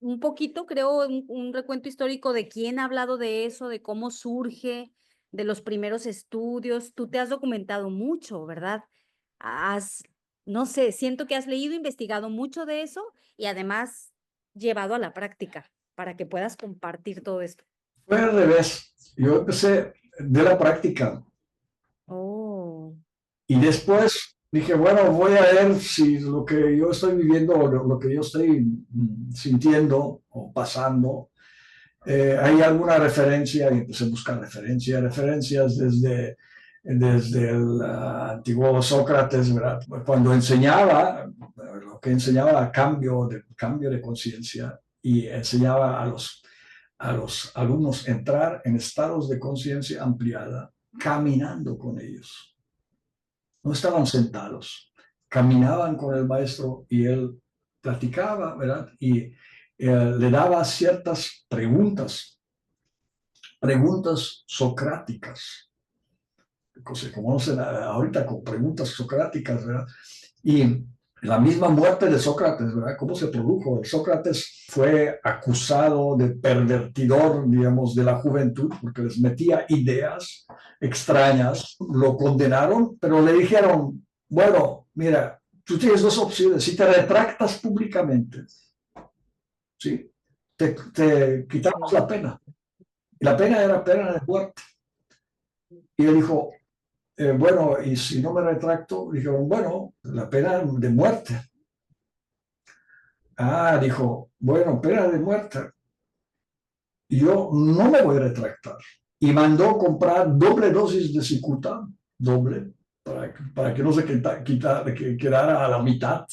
Speaker 1: un poquito, creo, un recuento histórico de quién ha hablado de eso, de cómo surge, de los primeros estudios. Tú te has documentado mucho, ¿verdad? Has no sé, siento que has leído, investigado mucho de eso y además llevado a la práctica para que puedas compartir todo esto.
Speaker 2: Fue al revés. Yo empecé de la práctica
Speaker 1: Oh,
Speaker 2: y después dije, bueno, voy a ver si lo que yo estoy viviendo o lo que yo estoy sintiendo o pasando Hay alguna referencia, y empecé a buscar referencias desde el antiguo Sócrates, ¿verdad? Cuando enseñaba, lo que enseñaba a cambio de conciencia y enseñaba a los alumnos entrar en estados de conciencia ampliada, caminando con ellos. No estaban sentados, caminaban con el maestro y él platicaba, ¿verdad? Y le daba ciertas preguntas socráticas, se conocen ahorita con preguntas socráticas, ¿verdad? Y la misma muerte de Sócrates, ¿verdad? ¿Cómo se produjo? Sócrates fue acusado de pervertidor, digamos, de la juventud, porque les metía ideas extrañas, lo condenaron, pero le dijeron, bueno, mira, tú tienes dos opciones, si te retractas públicamente, ¿sí? Te quitamos
Speaker 1: Sí.
Speaker 2: la pena. Y la pena era pena de muerte. Y él dijo, bueno, y si no me retracto, dijeron, bueno, la pena de muerte. Ah, dijo, bueno, pena de muerte. Yo no me voy a retractar. Y mandó comprar doble dosis de cicuta, doble, para que no se que quedara a la mitad.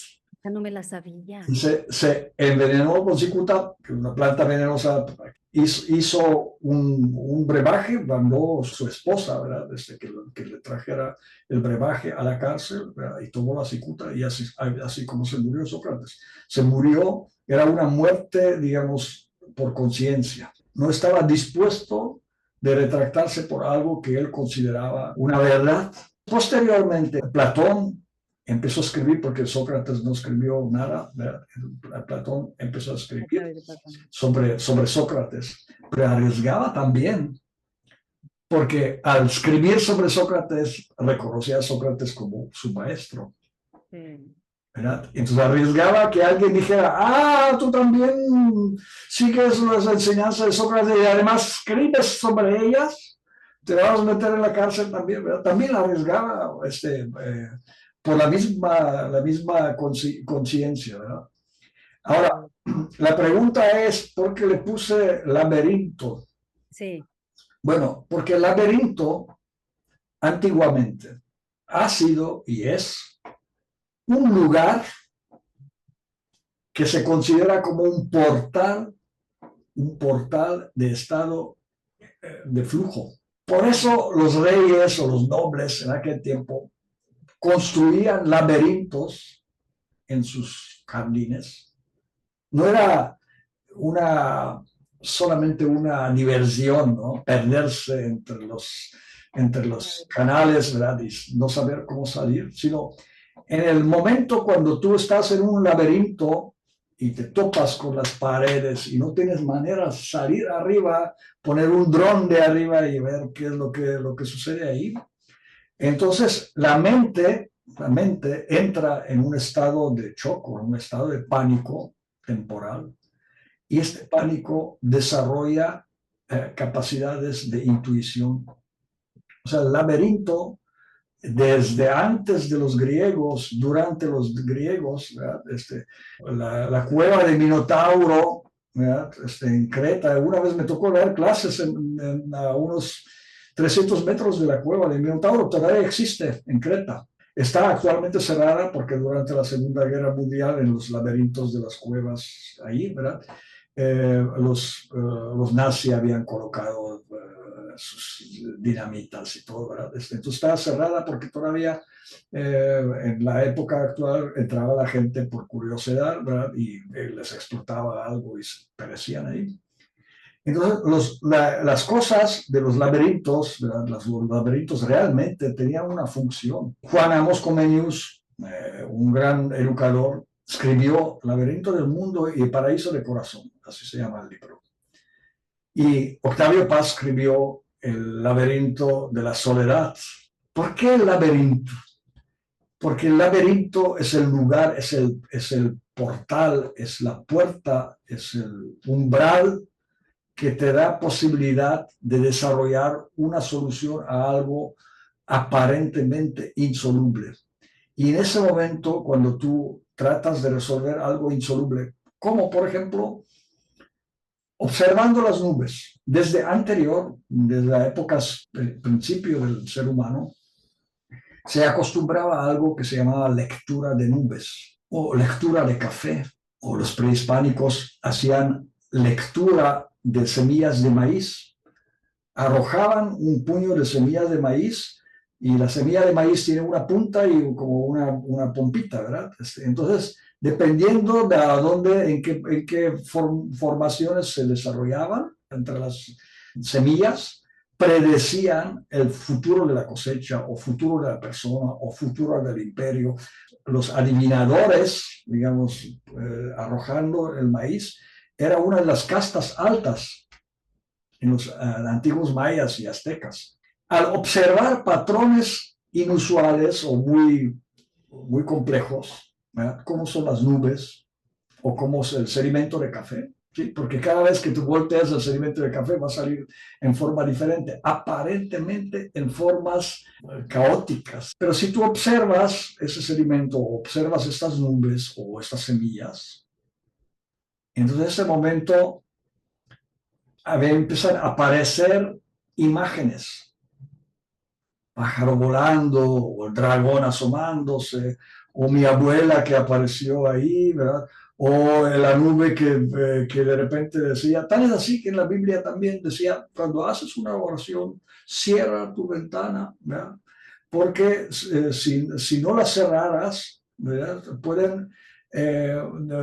Speaker 1: Esa no me la
Speaker 2: Y
Speaker 1: sabía.
Speaker 2: se envenenó con cicuta, que es una planta venenosa. Hizo un brebaje, mandó su esposa, ¿verdad? Desde que le trajera el brebaje a la cárcel, ¿verdad? Y tomó la cicuta y así como se murió Sócrates. Se murió, era una muerte, digamos, por conciencia. No estaba dispuesto de retractarse por algo que él consideraba una verdad. Posteriormente, Platón empezó a escribir, porque Sócrates no escribió nada, ¿verdad? Platón empezó a
Speaker 1: A
Speaker 2: escribir
Speaker 1: través de Platón.
Speaker 2: sobre Sócrates, pero arriesgaba también, porque al escribir sobre Sócrates, reconocía a Sócrates como su maestro,
Speaker 1: Sí.
Speaker 2: ¿verdad? Entonces arriesgaba que alguien dijera, ah, tú también sigues las enseñanzas de Sócrates y además escribes sobre ellas, te vas a meter en la cárcel también, ¿verdad? También arriesgaba por la misma conciencia, ¿verdad? Ahora,
Speaker 1: Sí.
Speaker 2: la pregunta es, ¿por qué le puse laberinto?
Speaker 1: Sí.
Speaker 2: Bueno, porque el laberinto antiguamente ha sido y es un lugar que se considera como un portal de estado de flujo. Por eso los reyes o los nobles en aquel tiempo construían laberintos en sus jardines. No era una solamente una diversión, ¿no? Perderse entre los canales, ¿verdad? Y no saber cómo salir, sino en el momento cuando tú estás en un laberinto y te topas con las paredes y no tienes manera de salir arriba, poner un dron de arriba y ver qué es lo que sucede ahí. Entonces la mente entra en un estado de shock, en un estado de pánico temporal, y este pánico desarrolla capacidades de intuición. O sea, el laberinto, desde antes de los griegos, durante los griegos, la cueva de Minotauro, en Creta, una vez me tocó dar clases a unos 300 metros de la cueva de Minotauro, todavía existe en Creta. Está actualmente cerrada porque durante la Segunda Guerra Mundial, en los laberintos de las cuevas ahí, ¿verdad? Los nazis habían colocado sus dinamitas y todo, ¿verdad? Entonces estaba cerrada porque todavía en la época actual entraba la gente por curiosidad, ¿verdad? Y les explotaba algo y perecían ahí. Entonces, las cosas de los laberintos, ¿verdad? Los laberintos realmente tenían una función. Juan Amos Comenius, un gran educador, escribió Laberinto del Mundo y el Paraíso de Corazón, así se llama el libro. Y Octavio Paz escribió El Laberinto de la Soledad. ¿Por qué el laberinto? Porque el laberinto es el lugar, es el portal, es la puerta, es el umbral que te da posibilidad de desarrollar una solución a algo aparentemente insoluble. Y en ese momento, cuando tú tratas de resolver algo insoluble, como por ejemplo observando las nubes. Desde anterior, desde la época, el principio del ser humano, se acostumbraba a algo que se llamaba lectura de nubes o lectura de café, o los prehispánicos hacían lectura de semillas de maíz, arrojaban un puño de semillas de maíz y la semilla de maíz tiene una punta y como una pompita, ¿verdad? Entonces, dependiendo de a dónde, en qué formaciones se desarrollaban entre las semillas, predecían el futuro de la cosecha o futuro de la persona o futuro del imperio. Los adivinadores, digamos, arrojando el maíz, era una de las castas altas en los antiguos mayas y aztecas. Al observar patrones inusuales o muy complejos, ¿verdad? Como son las nubes o como es el sedimento de café, ¿sí? Porque cada vez que tú volteas el sedimento de café va a salir en forma diferente, aparentemente en formas caóticas. Pero si tú observas ese sedimento, o observas estas nubes o estas semillas, entonces en ese momento empiezan a aparecer imágenes, pájaro volando, o el dragón asomándose, o mi abuela que apareció ahí, ¿verdad? O la nube que de repente decía, tal es así que en la Biblia también decía, cuando haces una oración, cierra tu ventana, ¿verdad? Porque si no la cerraras, ¿verdad? Pueden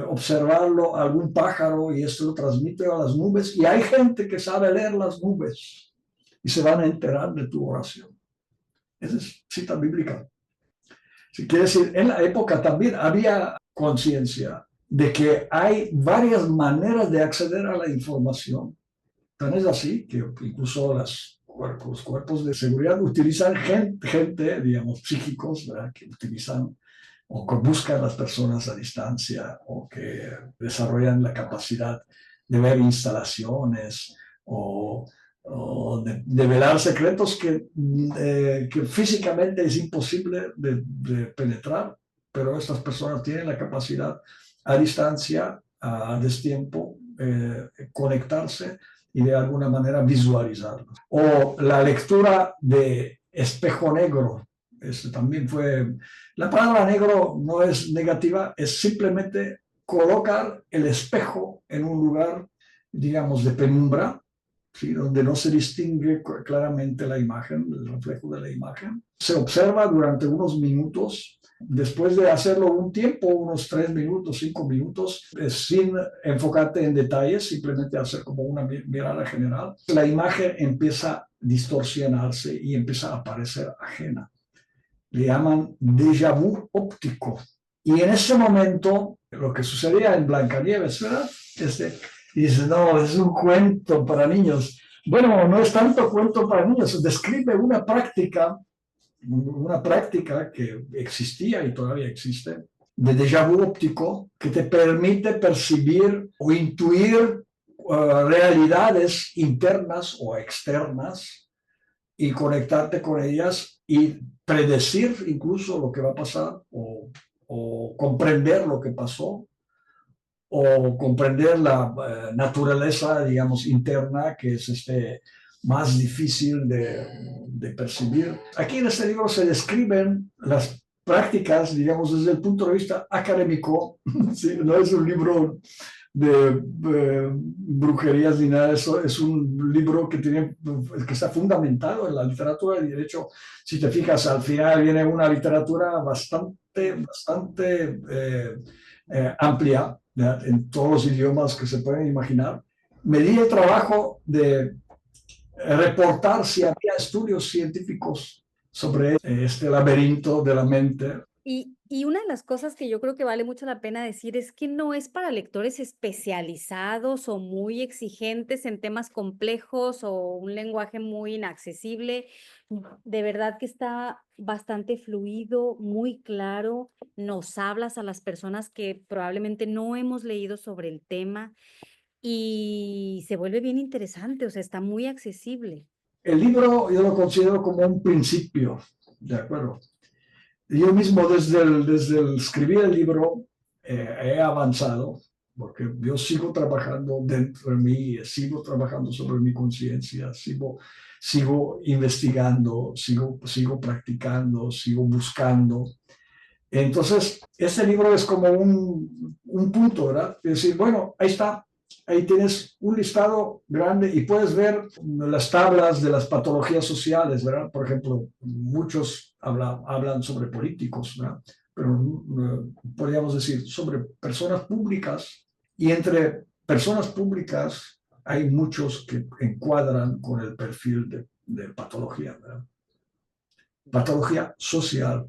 Speaker 2: observarlo algún pájaro y esto lo transmite a las nubes y hay gente que sabe leer las nubes y se van a enterar de tu oración. Esa es cita bíblica. Si quiere decir, en la época también había conciencia de que hay varias maneras de acceder a la información. Tan es así que incluso los cuerpos de seguridad utilizan gente digamos, psíquicos, ¿verdad? Que utilizan o que buscan las personas a distancia o que desarrollan la capacidad de ver instalaciones o de velar secretos que físicamente es imposible de penetrar, pero estas personas tienen la capacidad a distancia, a destiempo, conectarse y de alguna manera visualizarlo. O la lectura de espejo negro. Eso también fue. La palabra negro no es negativa, es simplemente colocar el espejo en un lugar, digamos, de penumbra, ¿sí? Donde no se distingue claramente la imagen, el reflejo de la imagen. Se observa durante unos minutos. Después de hacerlo un tiempo, unos 3 minutos, 5 minutos, sin enfocarte en detalles, simplemente hacer como una mirada general, la imagen empieza a distorsionarse y empieza a parecer ajena. Le llaman déjà vu óptico. Y en ese momento, lo que sucedía en Blancanieves, ¿verdad? Y dice, no, es un cuento para niños. Bueno, no es tanto cuento para niños, describe una práctica que existía y todavía existe, de déjà vu óptico, que te permite percibir o intuir realidades internas o externas y conectarte con ellas y predecir incluso lo que va a pasar o comprender lo que pasó o comprender la naturaleza, digamos, interna, que es más difícil de percibir. Aquí en este libro se describen las prácticas, digamos, desde el punto de vista académico. ¿Sí? No es un libro de brujerías ni nada de eso, es un libro que está fundamentado en la literatura y de hecho, si te fijas, al final viene una literatura bastante amplia, ¿verdad? En todos los idiomas que se pueden imaginar. Me di el trabajo de reportar si había estudios científicos sobre este laberinto de la mente.
Speaker 1: Y una de las cosas que yo creo que vale mucho la pena decir es que no es para lectores especializados o muy exigentes en temas complejos o un lenguaje muy inaccesible. De verdad que está bastante fluido, muy claro. Nos hablas a las personas que probablemente no hemos leído sobre el tema y se vuelve bien interesante, o sea, está muy accesible.
Speaker 2: El libro yo lo considero como un principio, ¿de acuerdo? Yo mismo desde el escribir el libro he avanzado porque yo sigo trabajando dentro de mí, sigo trabajando sobre mi conciencia, sigo investigando, sigo practicando, sigo buscando. Entonces, este libro es como un punto, ¿verdad? Es decir, bueno, ahí está, ahí tienes un listado grande y puedes ver las tablas de las patologías sociales, ¿verdad? Por ejemplo, muchos hablan sobre políticos, ¿verdad? Pero podríamos decir sobre personas públicas, y entre personas públicas hay muchos que encuadran con el perfil de patología, ¿verdad? Patología social,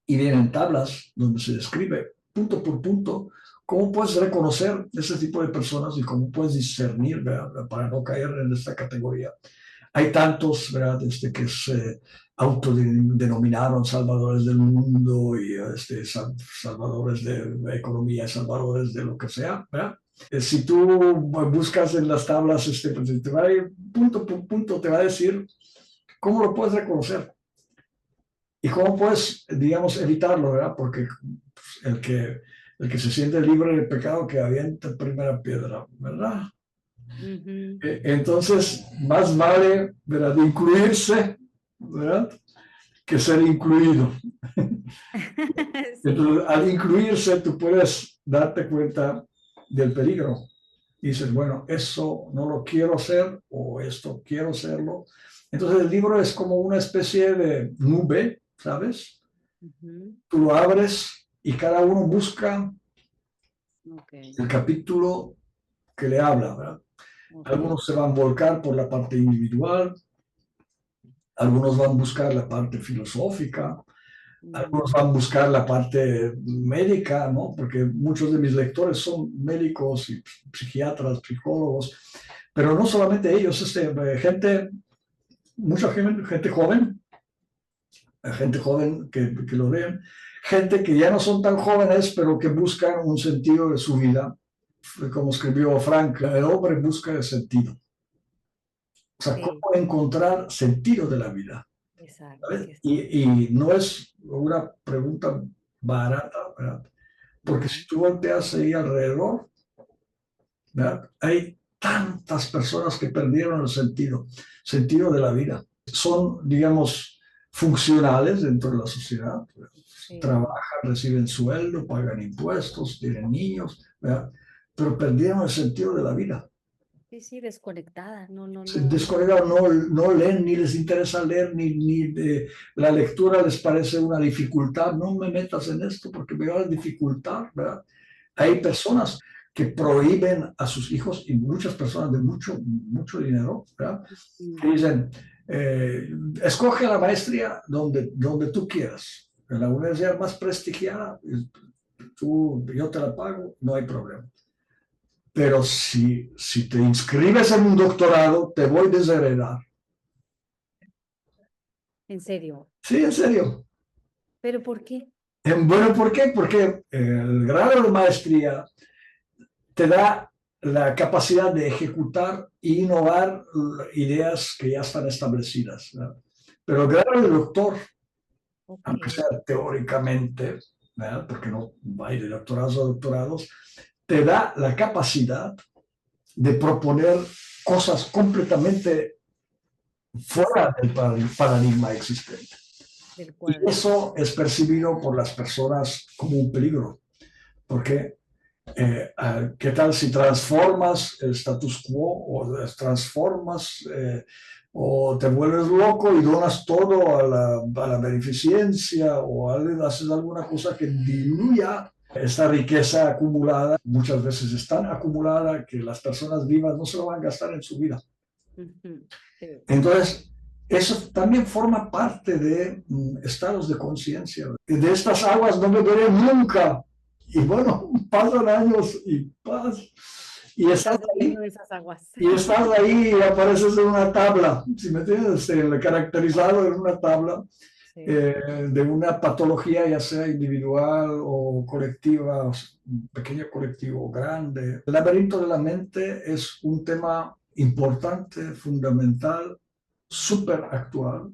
Speaker 2: y vienen tablas donde se describe punto por punto cómo puedes reconocer ese tipo de personas y cómo puedes discernir, ¿verdad? Para no caer en esta categoría. Hay tantos, ¿verdad? Que se autodenominaron salvadores del mundo y salvadores de economía, salvadores de lo que sea, ¿verdad? Si tú buscas en las tablas, pues, te va a ir punto por punto, te va a decir cómo lo puedes reconocer. ¿Y cómo puedes, digamos, evitarlo, verdad? Porque pues, el que se siente libre del pecado, que avienta primera piedra, ¿verdad? Entonces, más vale, ¿verdad?, incluirse, ¿verdad?, que ser incluido.
Speaker 1: Sí,
Speaker 2: Entonces, al incluirse, tú puedes darte cuenta del peligro. Y dices, bueno, eso no lo quiero hacer o esto quiero hacerlo. Entonces, el libro es como una especie de nube, ¿sabes? Tú lo abres y cada uno busca
Speaker 1: okay,
Speaker 2: el capítulo que le habla, ¿verdad?
Speaker 1: okay.
Speaker 2: Algunos se van a volcar por la parte individual, algunos van a buscar la parte filosófica, algunos van a buscar la parte médica, ¿no? Porque muchos de mis lectores son médicos y psiquiatras, psicólogos, pero no solamente ellos, mucha gente joven que lo leen, gente que ya no son tan jóvenes, pero que buscan un sentido de su vida, como escribió Frank, el hombre busca el sentido. O sea,
Speaker 1: Sí,
Speaker 2: cómo encontrar sentido de la vida,
Speaker 1: exacto,
Speaker 2: ¿sabes? Y no es una pregunta barata, ¿verdad? Porque si
Speaker 1: no,
Speaker 2: tú volteas ahí alrededor, ¿verdad?, hay tantas personas que perdieron el sentido de la vida. Son, digamos, funcionales dentro de la sociedad,
Speaker 1: sí,
Speaker 2: trabajan, reciben sueldo, pagan impuestos, tienen niños, ¿verdad?, pero perdieron el sentido de la vida.
Speaker 1: sí, sí, desconectada, no, no,
Speaker 2: Se
Speaker 1: no,
Speaker 2: desconectaron, no leen, ni les interesa leer, la lectura les parece una dificultad. No me metas en esto porque me va a dificultar, ¿verdad? Hay personas que prohíben a sus hijos, y muchas personas de mucho dinero, ¿verdad?, que
Speaker 1: mm,
Speaker 2: dicen, escoge la maestría donde tú quieras. En la universidad más prestigiada, yo te la pago, no hay problema. Pero si te inscribes en un doctorado, te voy a desheredar.
Speaker 1: en serio,
Speaker 2: Sí, en serio.
Speaker 1: ¿pero por qué?
Speaker 2: Bueno, ¿por qué? Porque el grado de maestría te da la capacidad de ejecutar e innovar ideas que ya están establecidas, ¿verdad? Pero el grado de doctor,
Speaker 1: Ok,
Speaker 2: aunque sea teóricamente, ¿verdad?, porque no hay de doctorados a doctorados, te da la capacidad de proponer cosas completamente fuera
Speaker 1: exacto,
Speaker 2: del paradigma existente.
Speaker 1: del
Speaker 2: Y
Speaker 1: cuadro,
Speaker 2: eso es percibido por las personas como un peligro, porque ¿qué tal si transformas el status quo o transformas o te vuelves loco y donas todo a la beneficencia o haces alguna cosa que diluya esta riqueza acumulada? Muchas veces es tan acumulada que las personas vivas no se lo van a gastar en su vida.
Speaker 1: sí,
Speaker 2: Entonces, eso también forma parte de estados de conciencia. De estas aguas no beberé nunca. Y bueno, pasan años y estás
Speaker 1: estás
Speaker 2: ahí,
Speaker 1: bebiendo de esas aguas.
Speaker 2: y apareces en una tabla, si me entiendes, caracterizado en una tabla
Speaker 1: Sí,
Speaker 2: de una patología, ya sea individual o colectiva, un pequeño colectivo o grande. El laberinto de la mente es un tema importante, fundamental, súper actual,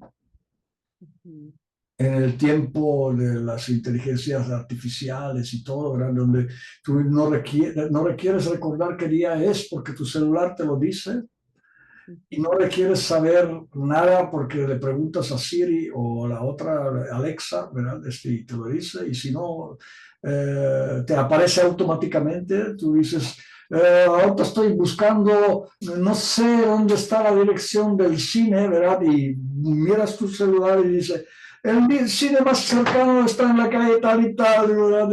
Speaker 1: ujú,
Speaker 2: en el tiempo de las inteligencias artificiales y todo, ¿verdad? Donde tú no requieres recordar qué día es porque tu celular te lo dice y no requieres saber nada porque le preguntas a Siri o a la otra Alexa, ¿verdad? Y te lo dice, y si no, te aparece automáticamente, tú dices, ahorita estoy buscando, no sé dónde está la dirección del cine, ¿verdad? Y miras tu celular y dice, el cine más cercano está en la calle tal y tal, ¿verdad?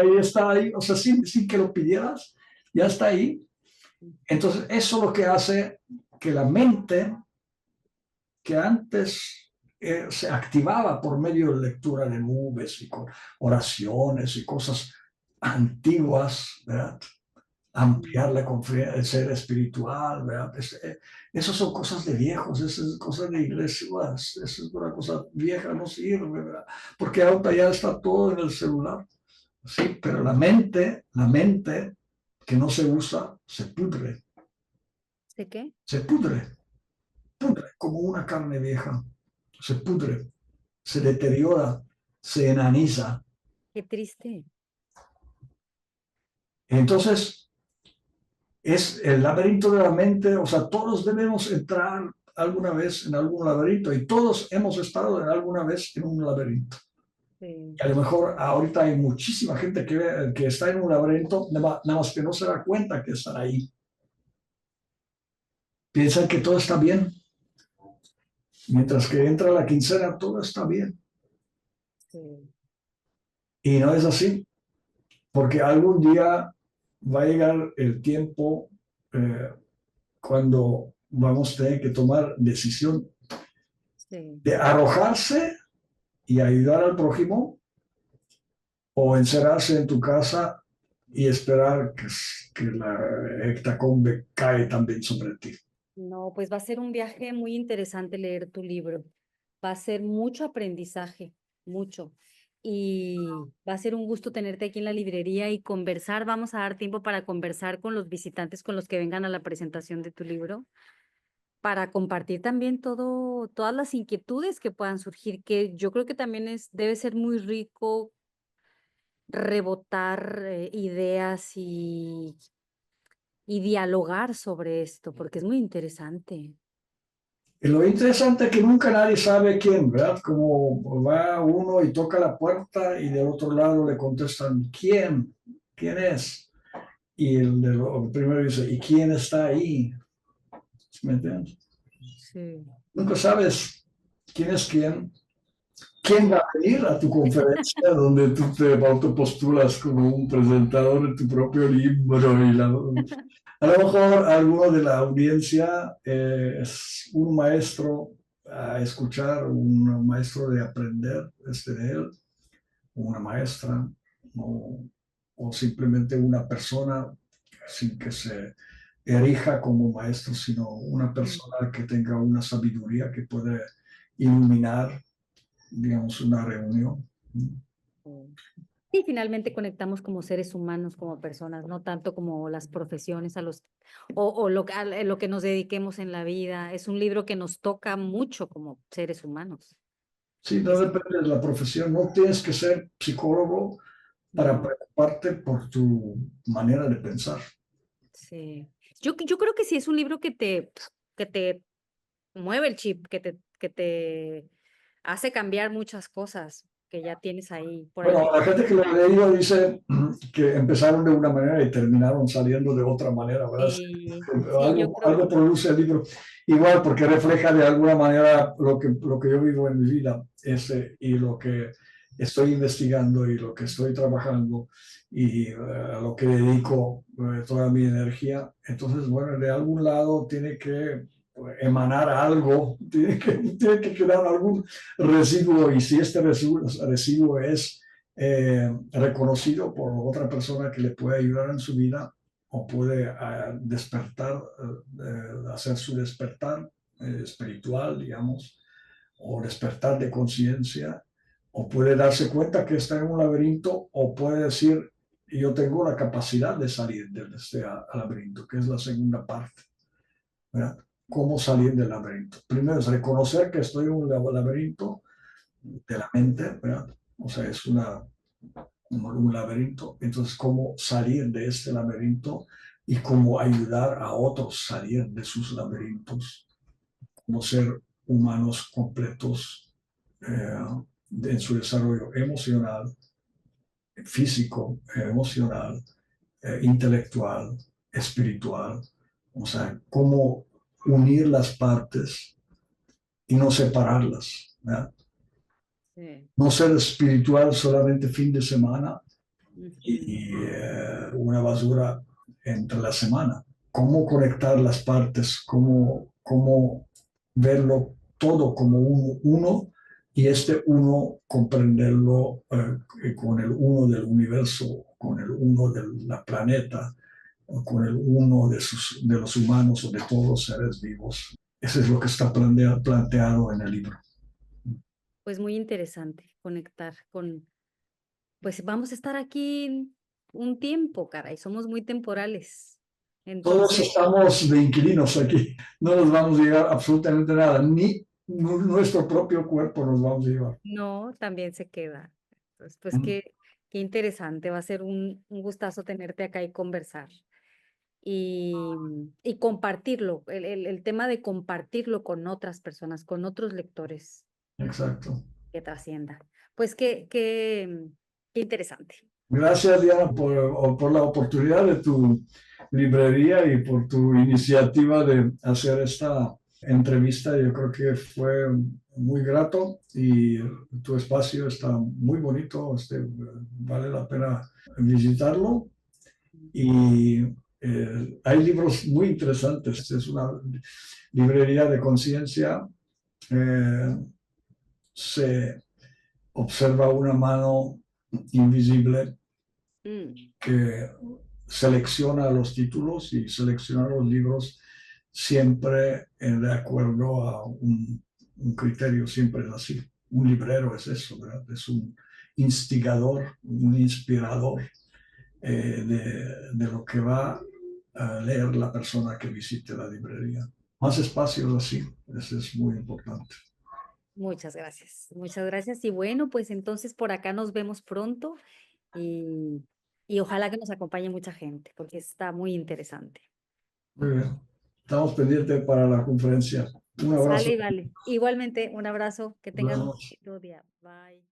Speaker 2: Ahí está ahí, o sea, sin que lo pidieras, ya está ahí. Entonces, eso es lo que hace que la mente, que antes se activaba por medio de lectura de nubes y con oraciones y cosas antiguas, ¿verdad? Ampliarla con el ser espiritual, ¿verdad? Esas son cosas de viejos, esas son cosas de iglesias, eso es una cosa vieja, no sirve, ¿verdad? Porque ahora ya está todo en el celular, sí, pero la mente que no se usa,
Speaker 1: ¿Sé qué?
Speaker 2: se pudre como una carne vieja, se pudre, se deteriora, se enaniza.
Speaker 1: Qué triste.
Speaker 2: Entonces, es el laberinto de la mente, o sea, todos debemos entrar alguna vez en algún laberinto y todos hemos estado en alguna vez en un laberinto.
Speaker 1: Sí.
Speaker 2: Y a lo mejor ahorita hay muchísima gente que está en un laberinto, nada más que no se da cuenta que están ahí. Piensan que todo está bien, mientras que entra la quincena, todo está bien.
Speaker 1: Sí.
Speaker 2: Y no es así, porque algún día va a llegar el tiempo eh, cuando vamos a tener que tomar decisión
Speaker 1: Sí.
Speaker 2: de arrojarse y ayudar al prójimo o encerrarse en tu casa y esperar que la hectacombe cae también sobre ti.
Speaker 1: No, pues va a ser un viaje muy interesante leer tu libro. Va a ser mucho aprendizaje, mucho. Y va a ser un gusto tenerte aquí en la librería y conversar. Vamos a dar tiempo para conversar con los visitantes con los que vengan a la presentación de tu libro, para compartir también todas las inquietudes que puedan surgir, que yo creo que también debe ser muy rico rebotar ideas y dialogar sobre esto, porque es muy interesante.
Speaker 2: Y lo interesante es que nunca nadie sabe quién, ¿verdad? Como va uno y toca la puerta y del otro lado le contestan, ¿quién? ¿Quién es? Y el primero dice, ¿y quién está ahí? ¿Me entiendes?
Speaker 1: Sí.
Speaker 2: Nunca sabes quién es quién va a venir a tu conferencia donde tú te autopostulas como un presentador de tu propio libro. A lo mejor alguno de la audiencia es un maestro a escuchar, un maestro de aprender de él, una maestra, o, o simplemente una persona sin que se erija como maestro, sino una
Speaker 1: Mm.
Speaker 2: persona que tenga una sabiduría que puede iluminar, digamos, una reunión.
Speaker 1: Mm. Y finalmente conectamos como seres humanos, como personas, no tanto como las profesiones o lo que nos dediquemos en la vida. Es un libro que nos toca mucho como seres humanos.
Speaker 2: Sí, no
Speaker 1: Es,
Speaker 2: depende de la profesión, no tienes que ser psicólogo para
Speaker 1: no,
Speaker 2: preocuparte por tu manera de pensar.
Speaker 1: sí. Yo creo que sí es un libro que te mueve el chip, que te hace cambiar muchas cosas que ya tienes ahí por
Speaker 2: Bueno,
Speaker 1: ahí.
Speaker 2: la gente que lo ha leído dice que empezaron de una manera y terminaron saliendo de otra manera, ¿verdad?
Speaker 1: Sí, sí, yo creo.
Speaker 2: Algo produce el libro igual porque refleja de alguna manera lo que yo vivo en mi vida y lo que estoy investigando y lo que estoy trabajando y a lo que dedico toda mi energía. Entonces, bueno, de algún lado tiene que emanar algo, tiene que quedar algún residuo y si este residuo es reconocido por otra persona que le puede ayudar en su vida o puede despertar, hacer su despertar espiritual, digamos, o despertar de conciencia, o puede darse cuenta que está en un laberinto, o puede decir, yo tengo la capacidad de salir de este laberinto, que es la segunda parte, ¿verdad? ¿Cómo salir del laberinto? Primero es reconocer que estoy en un laberinto de la mente, ¿verdad? O sea, es como un laberinto. Entonces, cómo salir de este laberinto y cómo ayudar a otros a salir de sus laberintos, como ser humanos completos en su desarrollo emocional, físico, emocional, intelectual, espiritual. O sea, cómo unir las partes y no separarlas, ¿verdad?
Speaker 1: Sí.
Speaker 2: No ser espiritual solamente fin de semana
Speaker 1: Ujú.
Speaker 2: y una basura entre la semana. ¿Cómo conectar las partes? ¿Cómo verlo todo como uno y este uno comprenderlo con el uno del universo, con el uno del planeta, o con el uno de los humanos o de todos los seres vivos? Eso es lo que está planteado en el libro.
Speaker 1: Pues muy interesante conectar con, pues vamos a estar aquí un tiempo, caray, somos muy temporales.
Speaker 2: Todos
Speaker 1: Entonces,
Speaker 2: estamos de inquilinos aquí, no nos vamos a llevar absolutamente nada, ni nuestro propio cuerpo nos vamos a llevar.
Speaker 1: no, también se queda. Entonces, pues
Speaker 2: Mm.
Speaker 1: qué interesante, va a ser un gustazo tenerte acá y conversar. Y compartirlo, el tema de compartirlo con otras personas, con otros lectores
Speaker 2: Exacto.
Speaker 1: que trascienda. Pues qué interesante.
Speaker 2: Gracias, Diana, por la oportunidad de tu librería y por tu iniciativa de hacer esta entrevista. Yo creo que fue muy grato y tu espacio está muy bonito. Vale la pena visitarlo. Y hay libros muy interesantes. Es una librería de conciencia. Eh, se observa una mano invisible
Speaker 1: Mm,
Speaker 2: que selecciona los títulos y selecciona los libros siempre de acuerdo a un criterio, siempre es así. Un librero es eso, ¿verdad? Es un instigador, un inspirador de lo que va a leer la persona que visite la librería. Más espacios así, eso es muy importante.
Speaker 1: muchas gracias, muchas gracias. Y bueno, pues entonces por acá nos vemos pronto y, y ojalá que nos acompañe mucha gente, porque está muy interesante.
Speaker 2: Muy bien. Estamos pendientes para la conferencia. Un abrazo.
Speaker 1: Sale y vale. Igualmente, un abrazo, que tengas un
Speaker 2: Nos vemos.
Speaker 1: bonito día. Bye.